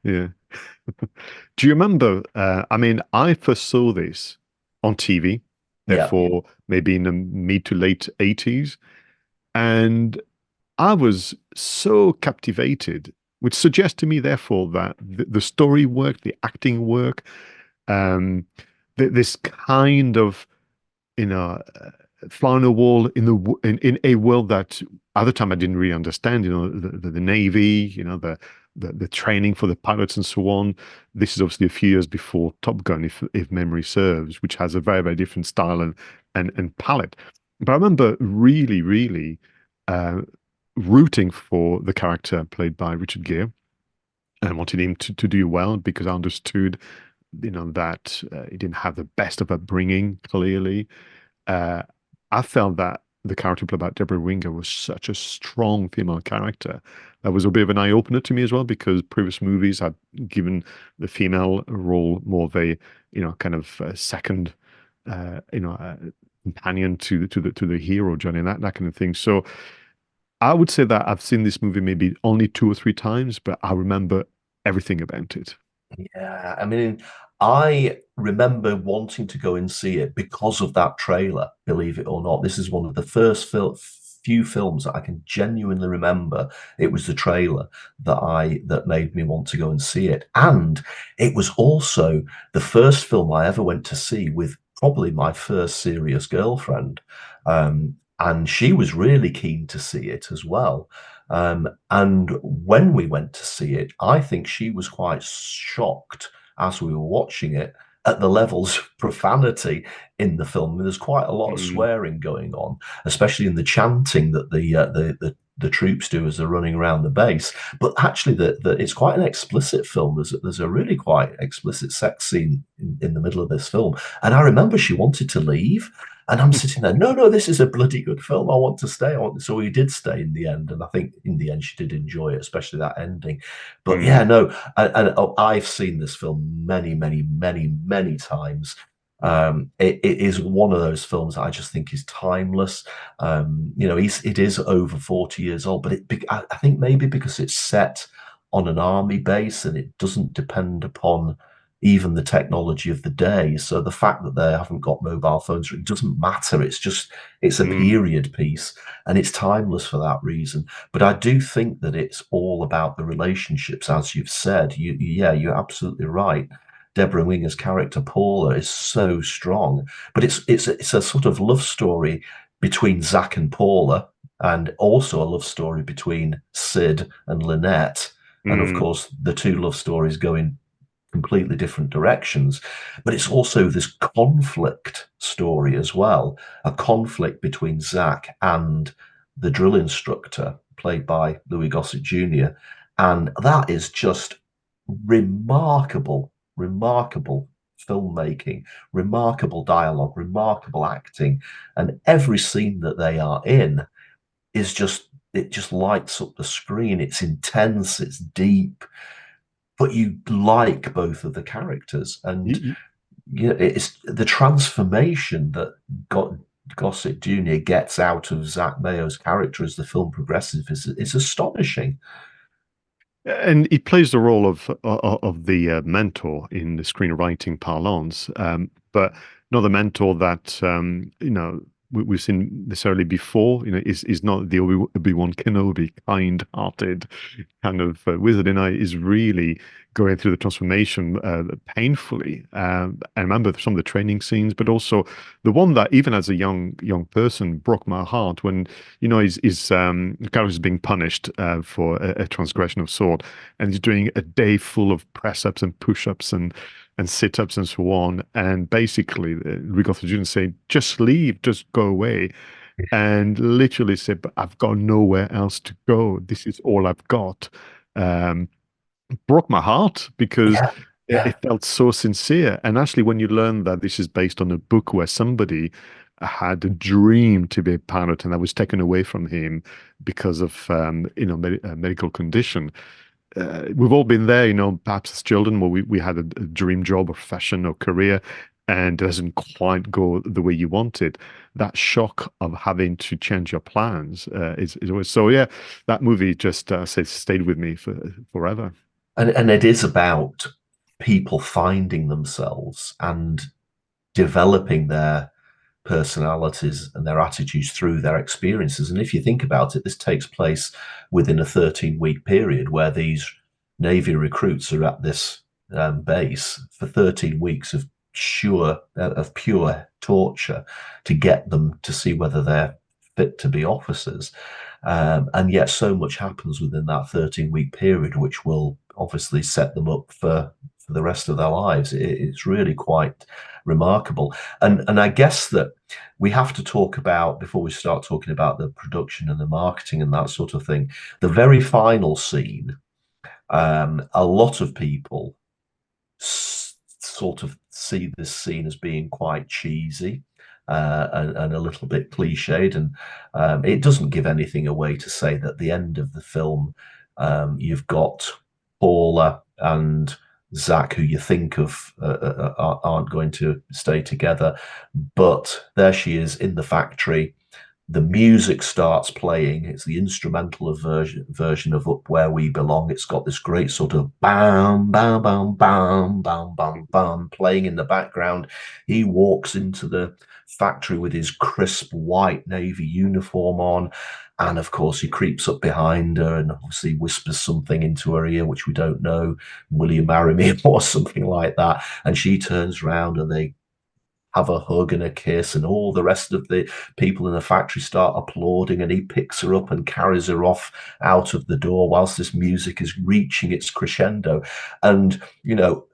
Yeah. Do you remember? I mean, I first saw this on TV, therefore maybe in the mid to late 80s, and I was so captivated, which suggests to me, therefore, that the story worked, the acting worked. This kind of, fly on a wall in a world that at the time I didn't really understand. The Navy, the training for the pilots and so on. This is obviously a few years before Top Gun, if memory serves, which has a very, very different style and palette. But I remember really, really rooting for the character played by Richard Gere and wanted him to do well, because I understood that he didn't have the best of upbringing, clearly. I felt that the character played by Deborah Winger was such a strong female character. That was a bit of an eye-opener to me as well, because previous movies had given the female role more of a, kind of second, companion to the hero, Johnny, and that kind of thing. So I would say that I've seen this movie maybe only 2 or 3 times, but I remember everything about it. Yeah, I mean, I remember wanting to go and see it because of that trailer, believe it or not. This is one of the first few films that I can genuinely remember. It was the trailer that made me want to go and see it. And it was also the first film I ever went to see with probably my first serious girlfriend. And she was really keen to see it as well. And when we went to see it, I think she was quite shocked as we were watching it at the levels of profanity in the film. There's quite a lot of swearing going on, especially in the chanting that the troops do as they're running around the base. But actually, it's quite an explicit film. There's a really quite explicit sex scene in the middle of this film. And I remember she wanted to leave. And I'm sitting there, no, this is a bloody good film. I want to stay. So we did stay in the end. And I think in the end, she did enjoy it, especially that ending. But yeah, no, and I've seen this film many, many, many, many times. It is one of those films that I just think is timeless. It is over 40 years old, but I think maybe because it's set on an army base and it doesn't depend upon even the technology of the day. So the fact that they haven't got mobile phones, it doesn't matter. It's a period piece, and it's timeless for that reason. But I do think that it's all about the relationships, as you've said. You're absolutely right. Deborah Winger's character Paula is so strong, but it's a sort of love story between Zach and Paula, and also a love story between Sid and Lynette. And of course, the two love stories go in completely different directions. But it's also this conflict story as well, a conflict between Zach and the drill instructor, played by Louis Gossett Jr. And that is just remarkable, remarkable filmmaking, remarkable dialogue, remarkable acting. And every scene that they are in is just, it just lights up the screen. It's intense, it's deep, but you like both of the characters. And it's the transformation that Gossett Jr. gets out of 𝗧𝗵𝗲𝗸's character as the film progresses is astonishing. And he plays the role of the mentor in the screenwriting parlance, but not the mentor that we've seen necessarily before. Is not the Obi-Wan Kenobi kind-hearted kind of wizard. Is really going through the transformation painfully. I remember some of the training scenes, but also the one that even as a young person broke my heart when his character is being punished for a transgression of sort, and he's doing a day full of press-ups and push-ups and sit-ups and so on, and basically Louis Gossett Jr. say, just leave, just go away, and literally said, but I've got nowhere else to go, this is all I've got. Broke my heart because it felt so sincere. And actually, when you learn that this is based on a book where somebody had a dream to be a pilot and that was taken away from him because of a medical condition, we've all been there, perhaps as children, where we had a dream job or profession or career, and it doesn't quite go the way you want it. That shock of having to change your plans is always so. Yeah, that movie just stayed with me forever. And it is about people finding themselves and developing their personalities and their attitudes through their experiences. And if you think about it, this takes place within a 13-week period where these Navy recruits are at this base for 13 weeks of pure torture to get them to see whether they're fit to be officers. And yet so much happens within that 13-week period, which will obviously set them up for the rest of their lives. It's really quite remarkable. And I guess that we have to talk about, before we start talking about the production and the marketing and that sort of thing, the very final scene. A lot of people sort of see this scene as being quite cheesy and a little bit cliched, and it doesn't give anything away to say that at the end of the film, you've got Paula and Zach, who you think of aren't going to stay together, but there she is in the factory. The music starts playing. It's the instrumental version of Up Where We Belong. It's got this great sort of bam, bam, bam, bam, bam, bam, bam playing in the background. He walks into the factory with his crisp white Navy uniform on. And of course, he creeps up behind her and obviously whispers something into her ear, which we don't know. Will you marry me? Or something like that. And she turns around and they have a hug and a kiss, and all the rest of the people in the factory start applauding, and he picks her up and carries her off out of the door whilst this music is reaching its crescendo. And,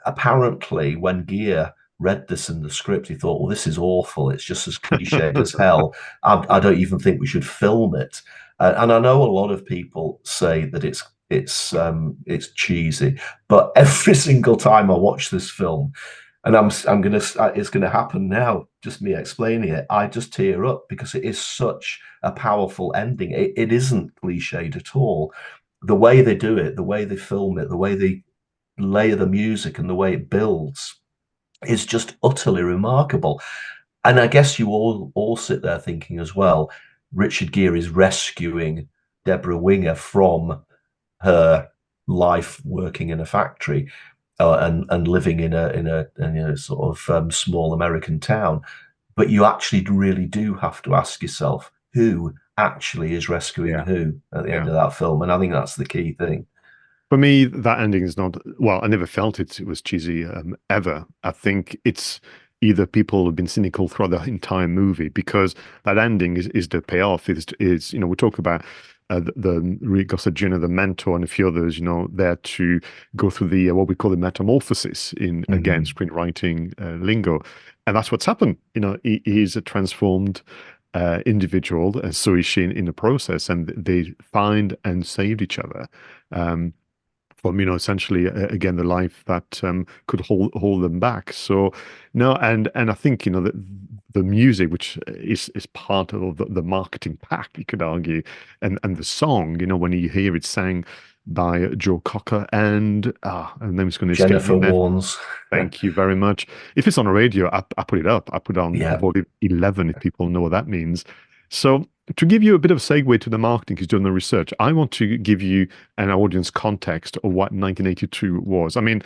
apparently when Gear read this in the script, he thought, well, this is awful. It's just as cliched as hell. I don't even think we should film it. And I know a lot of people say that it's cheesy, but every single time I watch this film, and it's gonna happen now, just me explaining it, I just tear up because it is such a powerful ending. It isn't cliched at all. The way they do it, the way they film it, the way they layer the music and the way it builds is just utterly remarkable. And I guess you all sit there thinking as well, Richard Gere is rescuing Deborah Winger from her life working in a factory and living in a sort of small American town. But you actually really do have to ask yourself, who actually is rescuing who at the end of that film? And I think that's the key thing. For me, that ending is not, well, I never felt it was cheesy ever. I think it's either people have been cynical throughout the entire movie, because that ending is the payoff. Is we talk about the 𝗧𝗵𝗶𝗀, the mentor, and a few others, there to go through the what we call the metamorphosis in again screenwriting lingo, and that's what's happened. He is a transformed individual, as 𝗧𝗵𝗶 in the process, and they find and saved each other. From essentially again the life that could hold them back. So no, and I think the music, which is part of the marketing pack, you could argue, and the song, when you hear it sang by Joe Cocker and her name's going to escape me. Jennifer Warnes. Thank you very much. If it's on a radio, I put it up. I put it on volume 11 if people know what that means. So to give you a bit of a segue to the marketing, because you're doing the research, I want to give you an audience context of what 1982 was. I mean,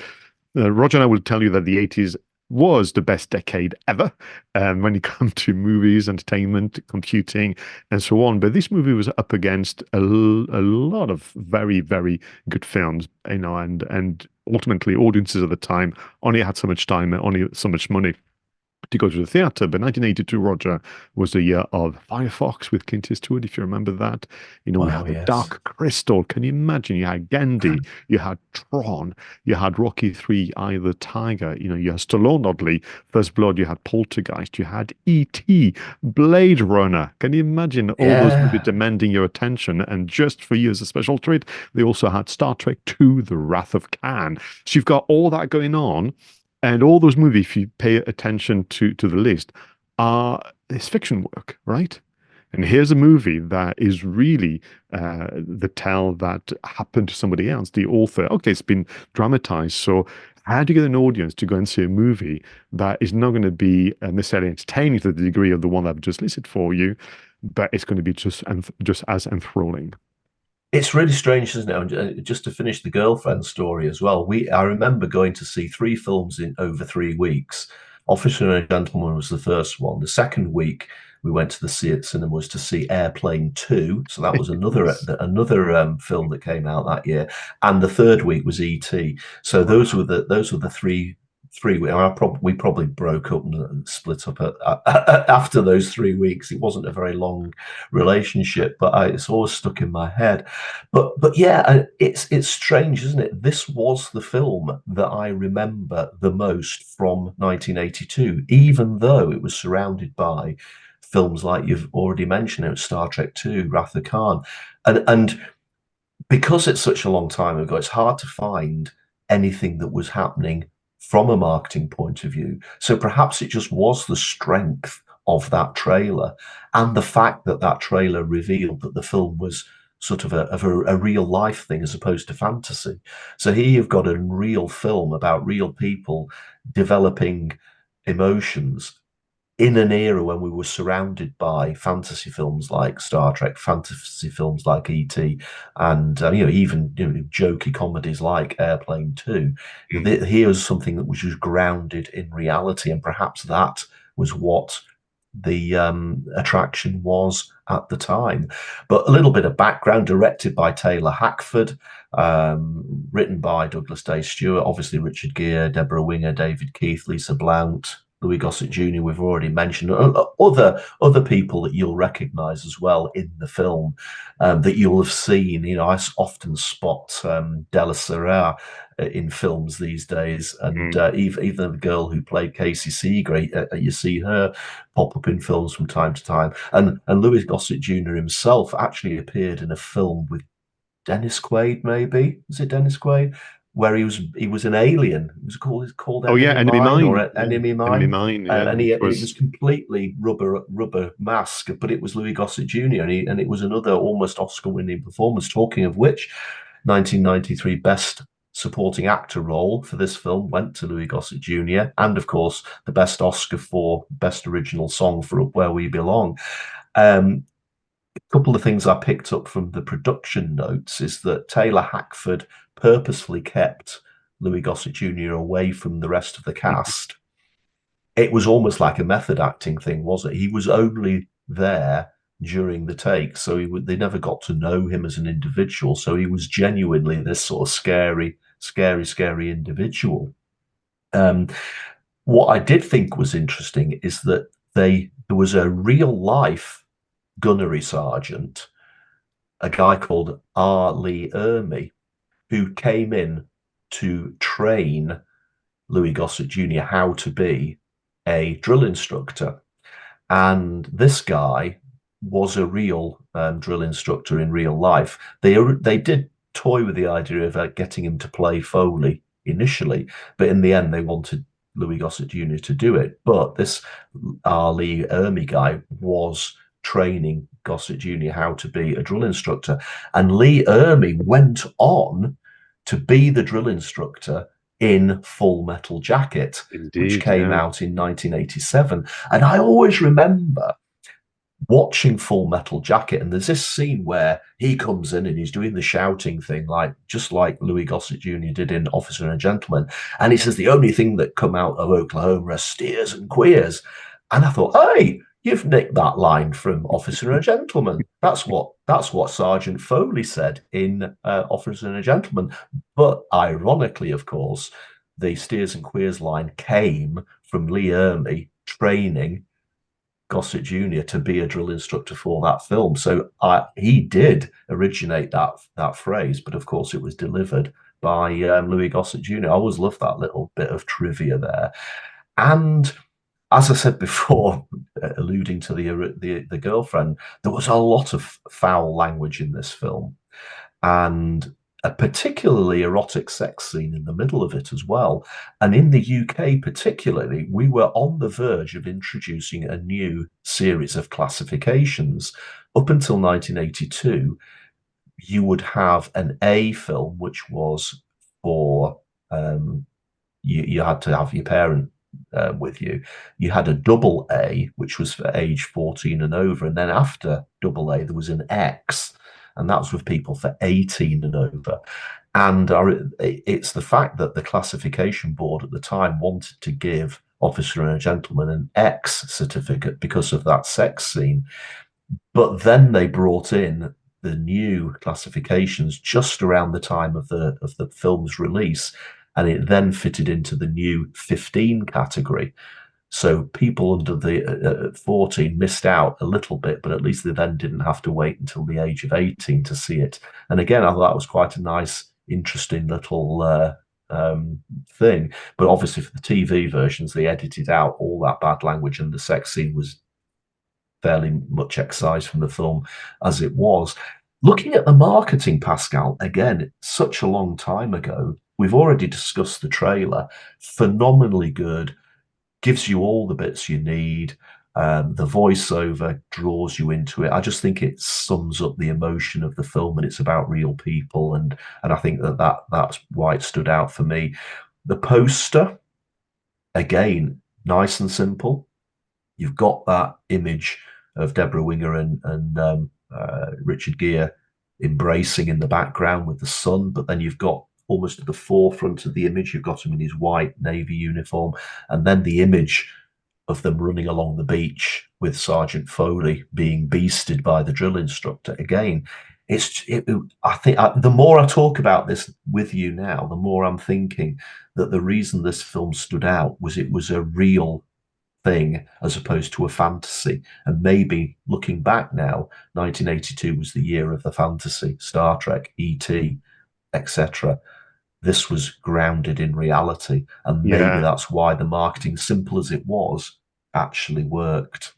Roger and I will tell you that the 80s was the best decade ever when it comes to movies, entertainment, computing, and so on. But this movie was up against a lot of very, very good films, and ultimately audiences at the time only had so much time and only so much money to go to the theater. But 1982, Roger, was the year of Firefox with Clint Eastwood, if you remember that. We had the Dark Crystal. Can you imagine? You had Gandhi, you had Tron, you had Rocky III, Eye of the Tiger, you had Stallone, oddly, First Blood, you had Poltergeist, you had E.T., Blade Runner. Can you imagine all those movies demanding your attention? And just for you as a special treat, they also had Star Trek II, The Wrath of Khan. So you've got all that going on. And all those movies, if you pay attention to the list, it's fiction work, right? And here's a movie that is really the tale that happened to somebody else, the author. Okay, it's been dramatized. So how do you get an audience to go and see a movie that is not going to be necessarily entertaining to the degree of the one that I've just listed for you, but it's going to be just as enthralling? It's really strange, isn't it? And just to finish the girlfriend story as well, I remember going to see 3 films in over 3 weeks. Officer and a Gentleman was the first one. The second week, we went to the cinemas to see Airplane 2. So that was another film that came out that year. And the third week was E.T. So those were the three. We probably broke up and split up after those 3 weeks. It wasn't a very long relationship, but it's always stuck in my head. But yeah, it's strange, isn't it? This was the film that I remember the most from 1982, even though it was surrounded by films like you've already mentioned. It was Star Trek II, Wrath of Khan, and because it's such a long time ago, it's hard to find anything that was happening from a marketing point of view. So perhaps it just was the strength of that trailer and the fact that that trailer revealed that the film was sort of a real life thing as opposed to fantasy. So here you've got a real film about real people developing emotions in an era when we were surrounded by fantasy films like Star Trek, fantasy films like E.T., and even jokey comedies like Airplane 2. Here's something that was just grounded in reality, and perhaps that was what the attraction was at the time. But a little bit of background: directed by Taylor Hackford, written by Douglas Day Stewart, obviously Richard Gere, Deborah Winger, David Keith, Lisa Blount, Louis Gossett Jr. we've already mentioned, other people that you'll recognise as well in the film, that you'll have seen. I often spot Della Sera in films these days, and even the girl who played Casey Seager, you see her pop up in films from time to time. And Louis Gossett Jr. himself actually appeared in a film with Dennis Quaid, maybe. Was it Dennis Quaid? Where he was an alien. It was called Enemy Mine, or Enemy Mine. Enemy Mine, yeah. And it was completely rubber mask, but it was Louis Gossett Jr. and it was another almost Oscar-winning performance. Talking of which, 1993 Best Supporting Actor role for this film went to Louis Gossett Jr. and of course the Best Oscar for Best Original Song for Up Where We Belong. A couple of things I picked up from the production notes is that Taylor Hackford purposefully kept Louis Gossett Jr. away from the rest of the cast. It was almost like a method acting thing, was it? He was only there during the take, so they never got to know him as an individual. So he was genuinely this sort of scary individual. What I did think was interesting is that there was a real life gunnery sergeant, a guy called 𝗓𝗓𝗄𝗃, who came in to train Louis Gossett Jr. how to be a drill instructor. And this guy was a real drill instructor in real life. They did toy with the idea of getting him to play Foley initially, but in the end they wanted Louis Gossett Jr. to do it. But this 𝗓𝗓𝗄𝗃 guy was training Gossett Jr. how to be a drill instructor. And 𝗓𝗓𝗄𝗃 went on to be the drill instructor in Full Metal Jacket, which came out in 1987. And I always remember watching Full Metal Jacket, and there's this scene where he comes in and he's doing the shouting thing, just like Louis Gossett Jr. did in Officer and a Gentleman. And he says, the only thing that come out of Oklahoma are steers and queers. And I thought, hey, you've nicked that line from Officer and a Gentleman. That's what Sergeant Foley said in Officer and a Gentleman. But ironically, of course, the steers and queers line came from 𝗓𝗓𝗄𝗃 training Gossett Jr. to be a drill instructor for that film. So he did originate that phrase, but of course it was delivered by Louis Gossett Jr. I always loved that little bit of trivia there. And as I said before, alluding to the girlfriend, there was a lot of foul language in this film, and a particularly erotic sex scene in the middle of it as well. And in the UK particularly, we were on the verge of introducing a new series of classifications. Up until 1982, you would have an A film, which was for, you had to have your parent with you. You had a double A, which was for age 14 and over. And then after double A, there was an X, and that was with people for 18 and over. And it's the fact that the classification board at the time wanted to give Officer and a Gentleman an X certificate because of that sex scene. But then they brought in the new classifications just around the time of the film's release, and it then fitted into the new 15 category. So people under the 14 missed out a little bit, but at least they then didn't have to wait until the age of 18 to see it. And again, I thought that was quite a nice, interesting little thing. But obviously for the TV versions, they edited out all that bad language, and the sex scene was fairly much excised from the film as it was. Looking at the marketing, Pascal, again, such a long time ago, we've already discussed the trailer. Phenomenally good. Gives you all the bits you need. The voiceover draws you into it. I just think it sums up the emotion of the film, and it's about real people. And I think that's why it stood out for me. The poster, again, nice and simple. You've got that image of Deborah Winger and Richard Gere embracing in the background with the sun, but then you've got almost at the forefront of the image, you've got him in his white Navy uniform, and then the image of them running along the beach with Sergeant Foley being beasted by the drill instructor. Again, I think the more I talk about this with you now, the more I'm thinking that the reason this film stood out was it was a real thing as opposed to a fantasy. And maybe looking back now, 1982 was the year of the fantasy, Star Trek, E.T., etc. This was grounded in reality, and maybe that's why the marketing, simple as it was, actually worked.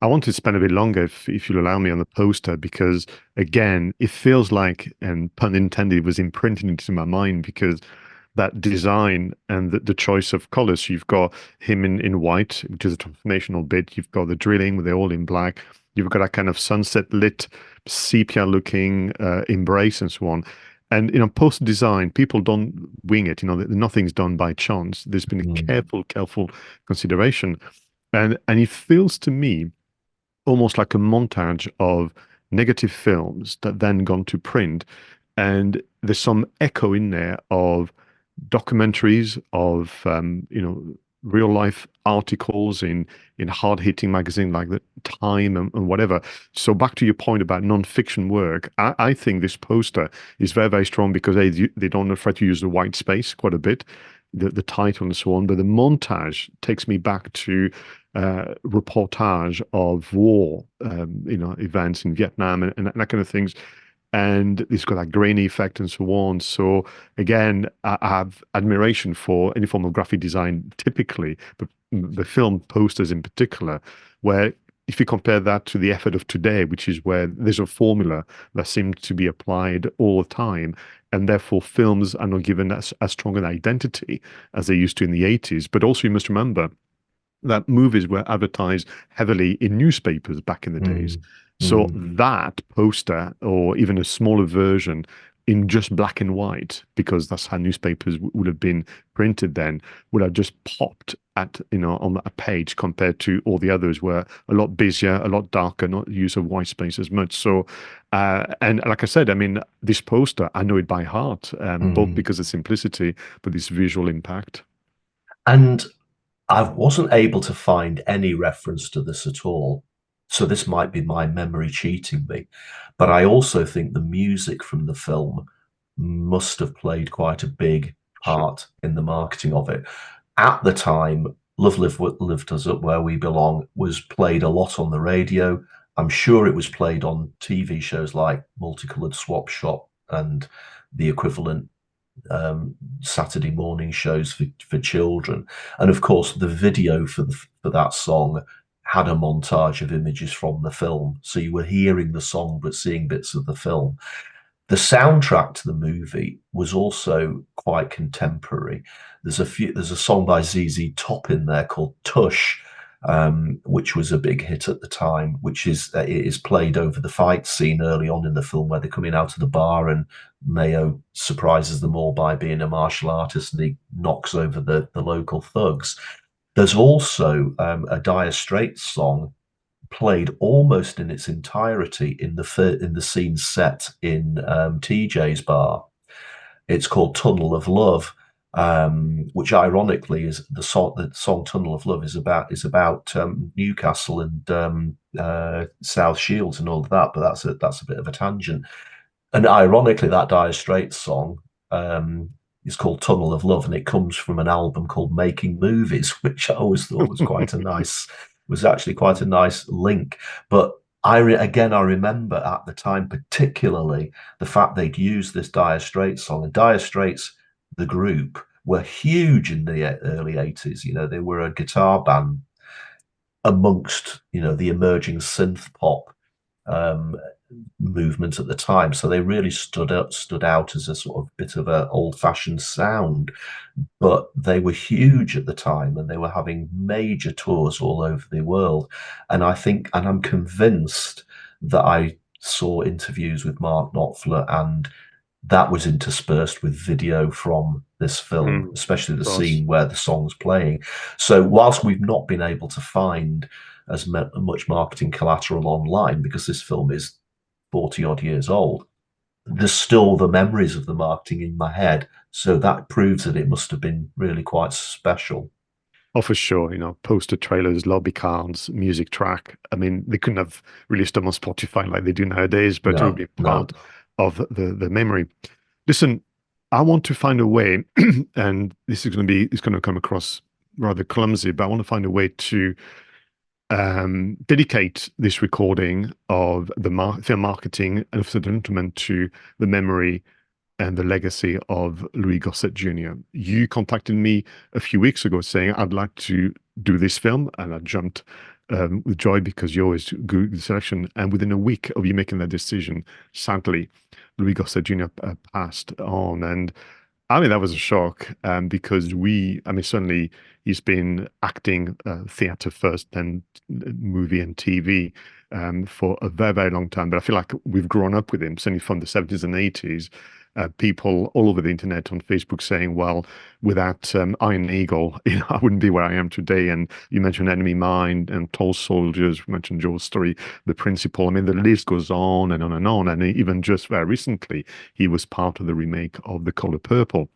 I want to spend a bit longer, if you'll allow me, on the poster, because again, it feels like, and pun intended, was imprinted into my mind, because that design and the choice of colors. You've got him in white, which is a transformational bit. You've got the drilling where they're all in black. You've got that kind of sunset lit, sepia looking embrace and so on. And, post design, people don't wing it. Nothing's done by chance. There's been a careful consideration. And it feels to me almost like a montage of negative films that then gone to print. And there's some echo in there of documentaries, of, real life articles in hard-hitting magazine like the Time and whatever. So back to your point about non-fiction work, I think this poster is very, very strong because they don't afraid to use the white space quite a bit. the title and so on, but the montage takes me back to reportage of war, events in Vietnam and that kind of things. And it's got that grainy effect and so on. So again, I have admiration for any form of graphic design typically, but the film posters in particular, where if you compare that to the effort of today, which is where there's a formula that seems to be applied all the time, and therefore films are not given as strong an identity as they used to in the 80s. But also you must remember that movies were advertised heavily in newspapers back in the days. So that poster, or even a smaller version in just black and white, because that's how newspapers would have been printed then, would have just popped at, on a page compared to all the others were a lot busier, a lot darker, not use of white space as much. So, and like I said, I mean, this poster, I know it by heart, both because of simplicity, but this visual impact. And I wasn't able to find any reference to this at all. So this might be my memory cheating me. But I also think the music from the film must have played quite a big part in the marketing of it. At the time, Love Lift Us Up Where We Belong was played a lot on the radio. I'm sure it was played on TV shows like Multicolored Swap Shop and the equivalent Saturday morning shows for children. And of course, the video for that song had a montage of images from the film. So you were hearing the song, but seeing bits of the film. The soundtrack to the movie was also quite contemporary. There's a song by 𝗧𝗵𝗲 𝗡𝗵𝗄 in there called Tush, which was a big hit at the time, which is it is played over the fight scene early on in the film where they're coming out of the bar and Mayo surprises them all by being a martial artist and he knocks over the local thugs. There's also a Dire Straits song played almost in its entirety in the scene set in TJ's bar. It's called Tunnel of Love, which ironically is the song Tunnel of Love is about Newcastle and South Shields and all of that, but that's a bit of a tangent. And ironically, that Dire Straits song is called Tunnel of Love, and it comes from an album called Making Movies, which I always thought was quite actually quite a nice link. But I remember at the time, particularly the fact they'd used this Dire Straits song. And Dire Straits, the group, were huge in the early 80s. They were a guitar band amongst, the emerging synth pop movement at the time. So they really stood out as a sort of bit of an old-fashioned sound. But they were huge at the time, and they were having major tours all over the world. And I'm convinced that I saw interviews with Mark Knopfler, and that was interspersed with video from this film, especially the scene where the song's playing. So whilst we've not been able to find as much marketing collateral online, because this film is 40 odd years old, there's still the memories of the marketing in my head. So that proves that it must have been really quite special. Oh, for sure. Poster trailers, lobby cards, music track. I mean, they couldn't have released them on Spotify like they do nowadays, but it would be part of the memory. Listen, I want to find a way, and it's going to come across rather clumsy, but I want to find a way to dedicate this recording of the film marketing and of the gentleman to the memory and the legacy of Louis Gossett Jr. You contacted me a few weeks ago saying, I'd like to do this film, and I jumped with joy because you always do the selection. And within a week of you making that decision, sadly, Louis Gossett Jr. Passed on. And I mean, that was a shock because certainly he's been acting theatre first, then movie and TV for a very, very long time. But I feel like we've grown up with him, certainly from the 70s and 80s. People all over the internet on Facebook saying, well, without Iron Eagle, I wouldn't be where I am today. And you mentioned Enemy Mine and Tall Soldiers, you mentioned Joe's Story, The Principal. I mean, the list goes on and on and on. And even just very recently, he was part of the remake of The Color Purple.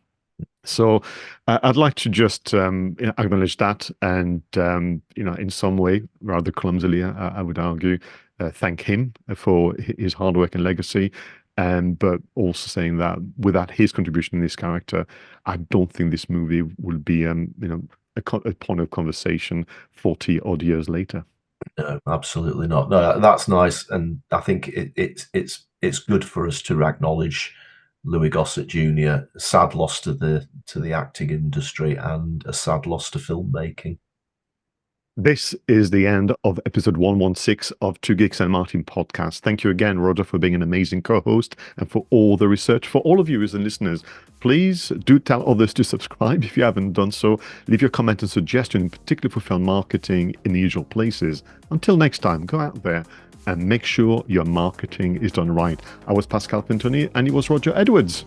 So I'd like to just acknowledge that and, in some way, rather clumsily, I would argue, thank him for his hard work and legacy. But also saying that without his contribution in this character, I don't think this movie will be, a point of conversation 40 odd years later. No, absolutely not. No, that's nice, and I think it's good for us to acknowledge Louis Gossett Jr. Sad loss to the acting industry and a sad loss to filmmaking. This is the end of episode 116 of Two Geeks and Martin podcast. Thank you again, Roger, for being an amazing co-host and for all the research. For all of you as listeners, please do tell others to subscribe if you haven't done so. Leave your comment and suggestion, particularly for film marketing in the usual places. Until next time, go out there and make sure your marketing is done right. I was Pascal Fintoni and it was Roger Edwards.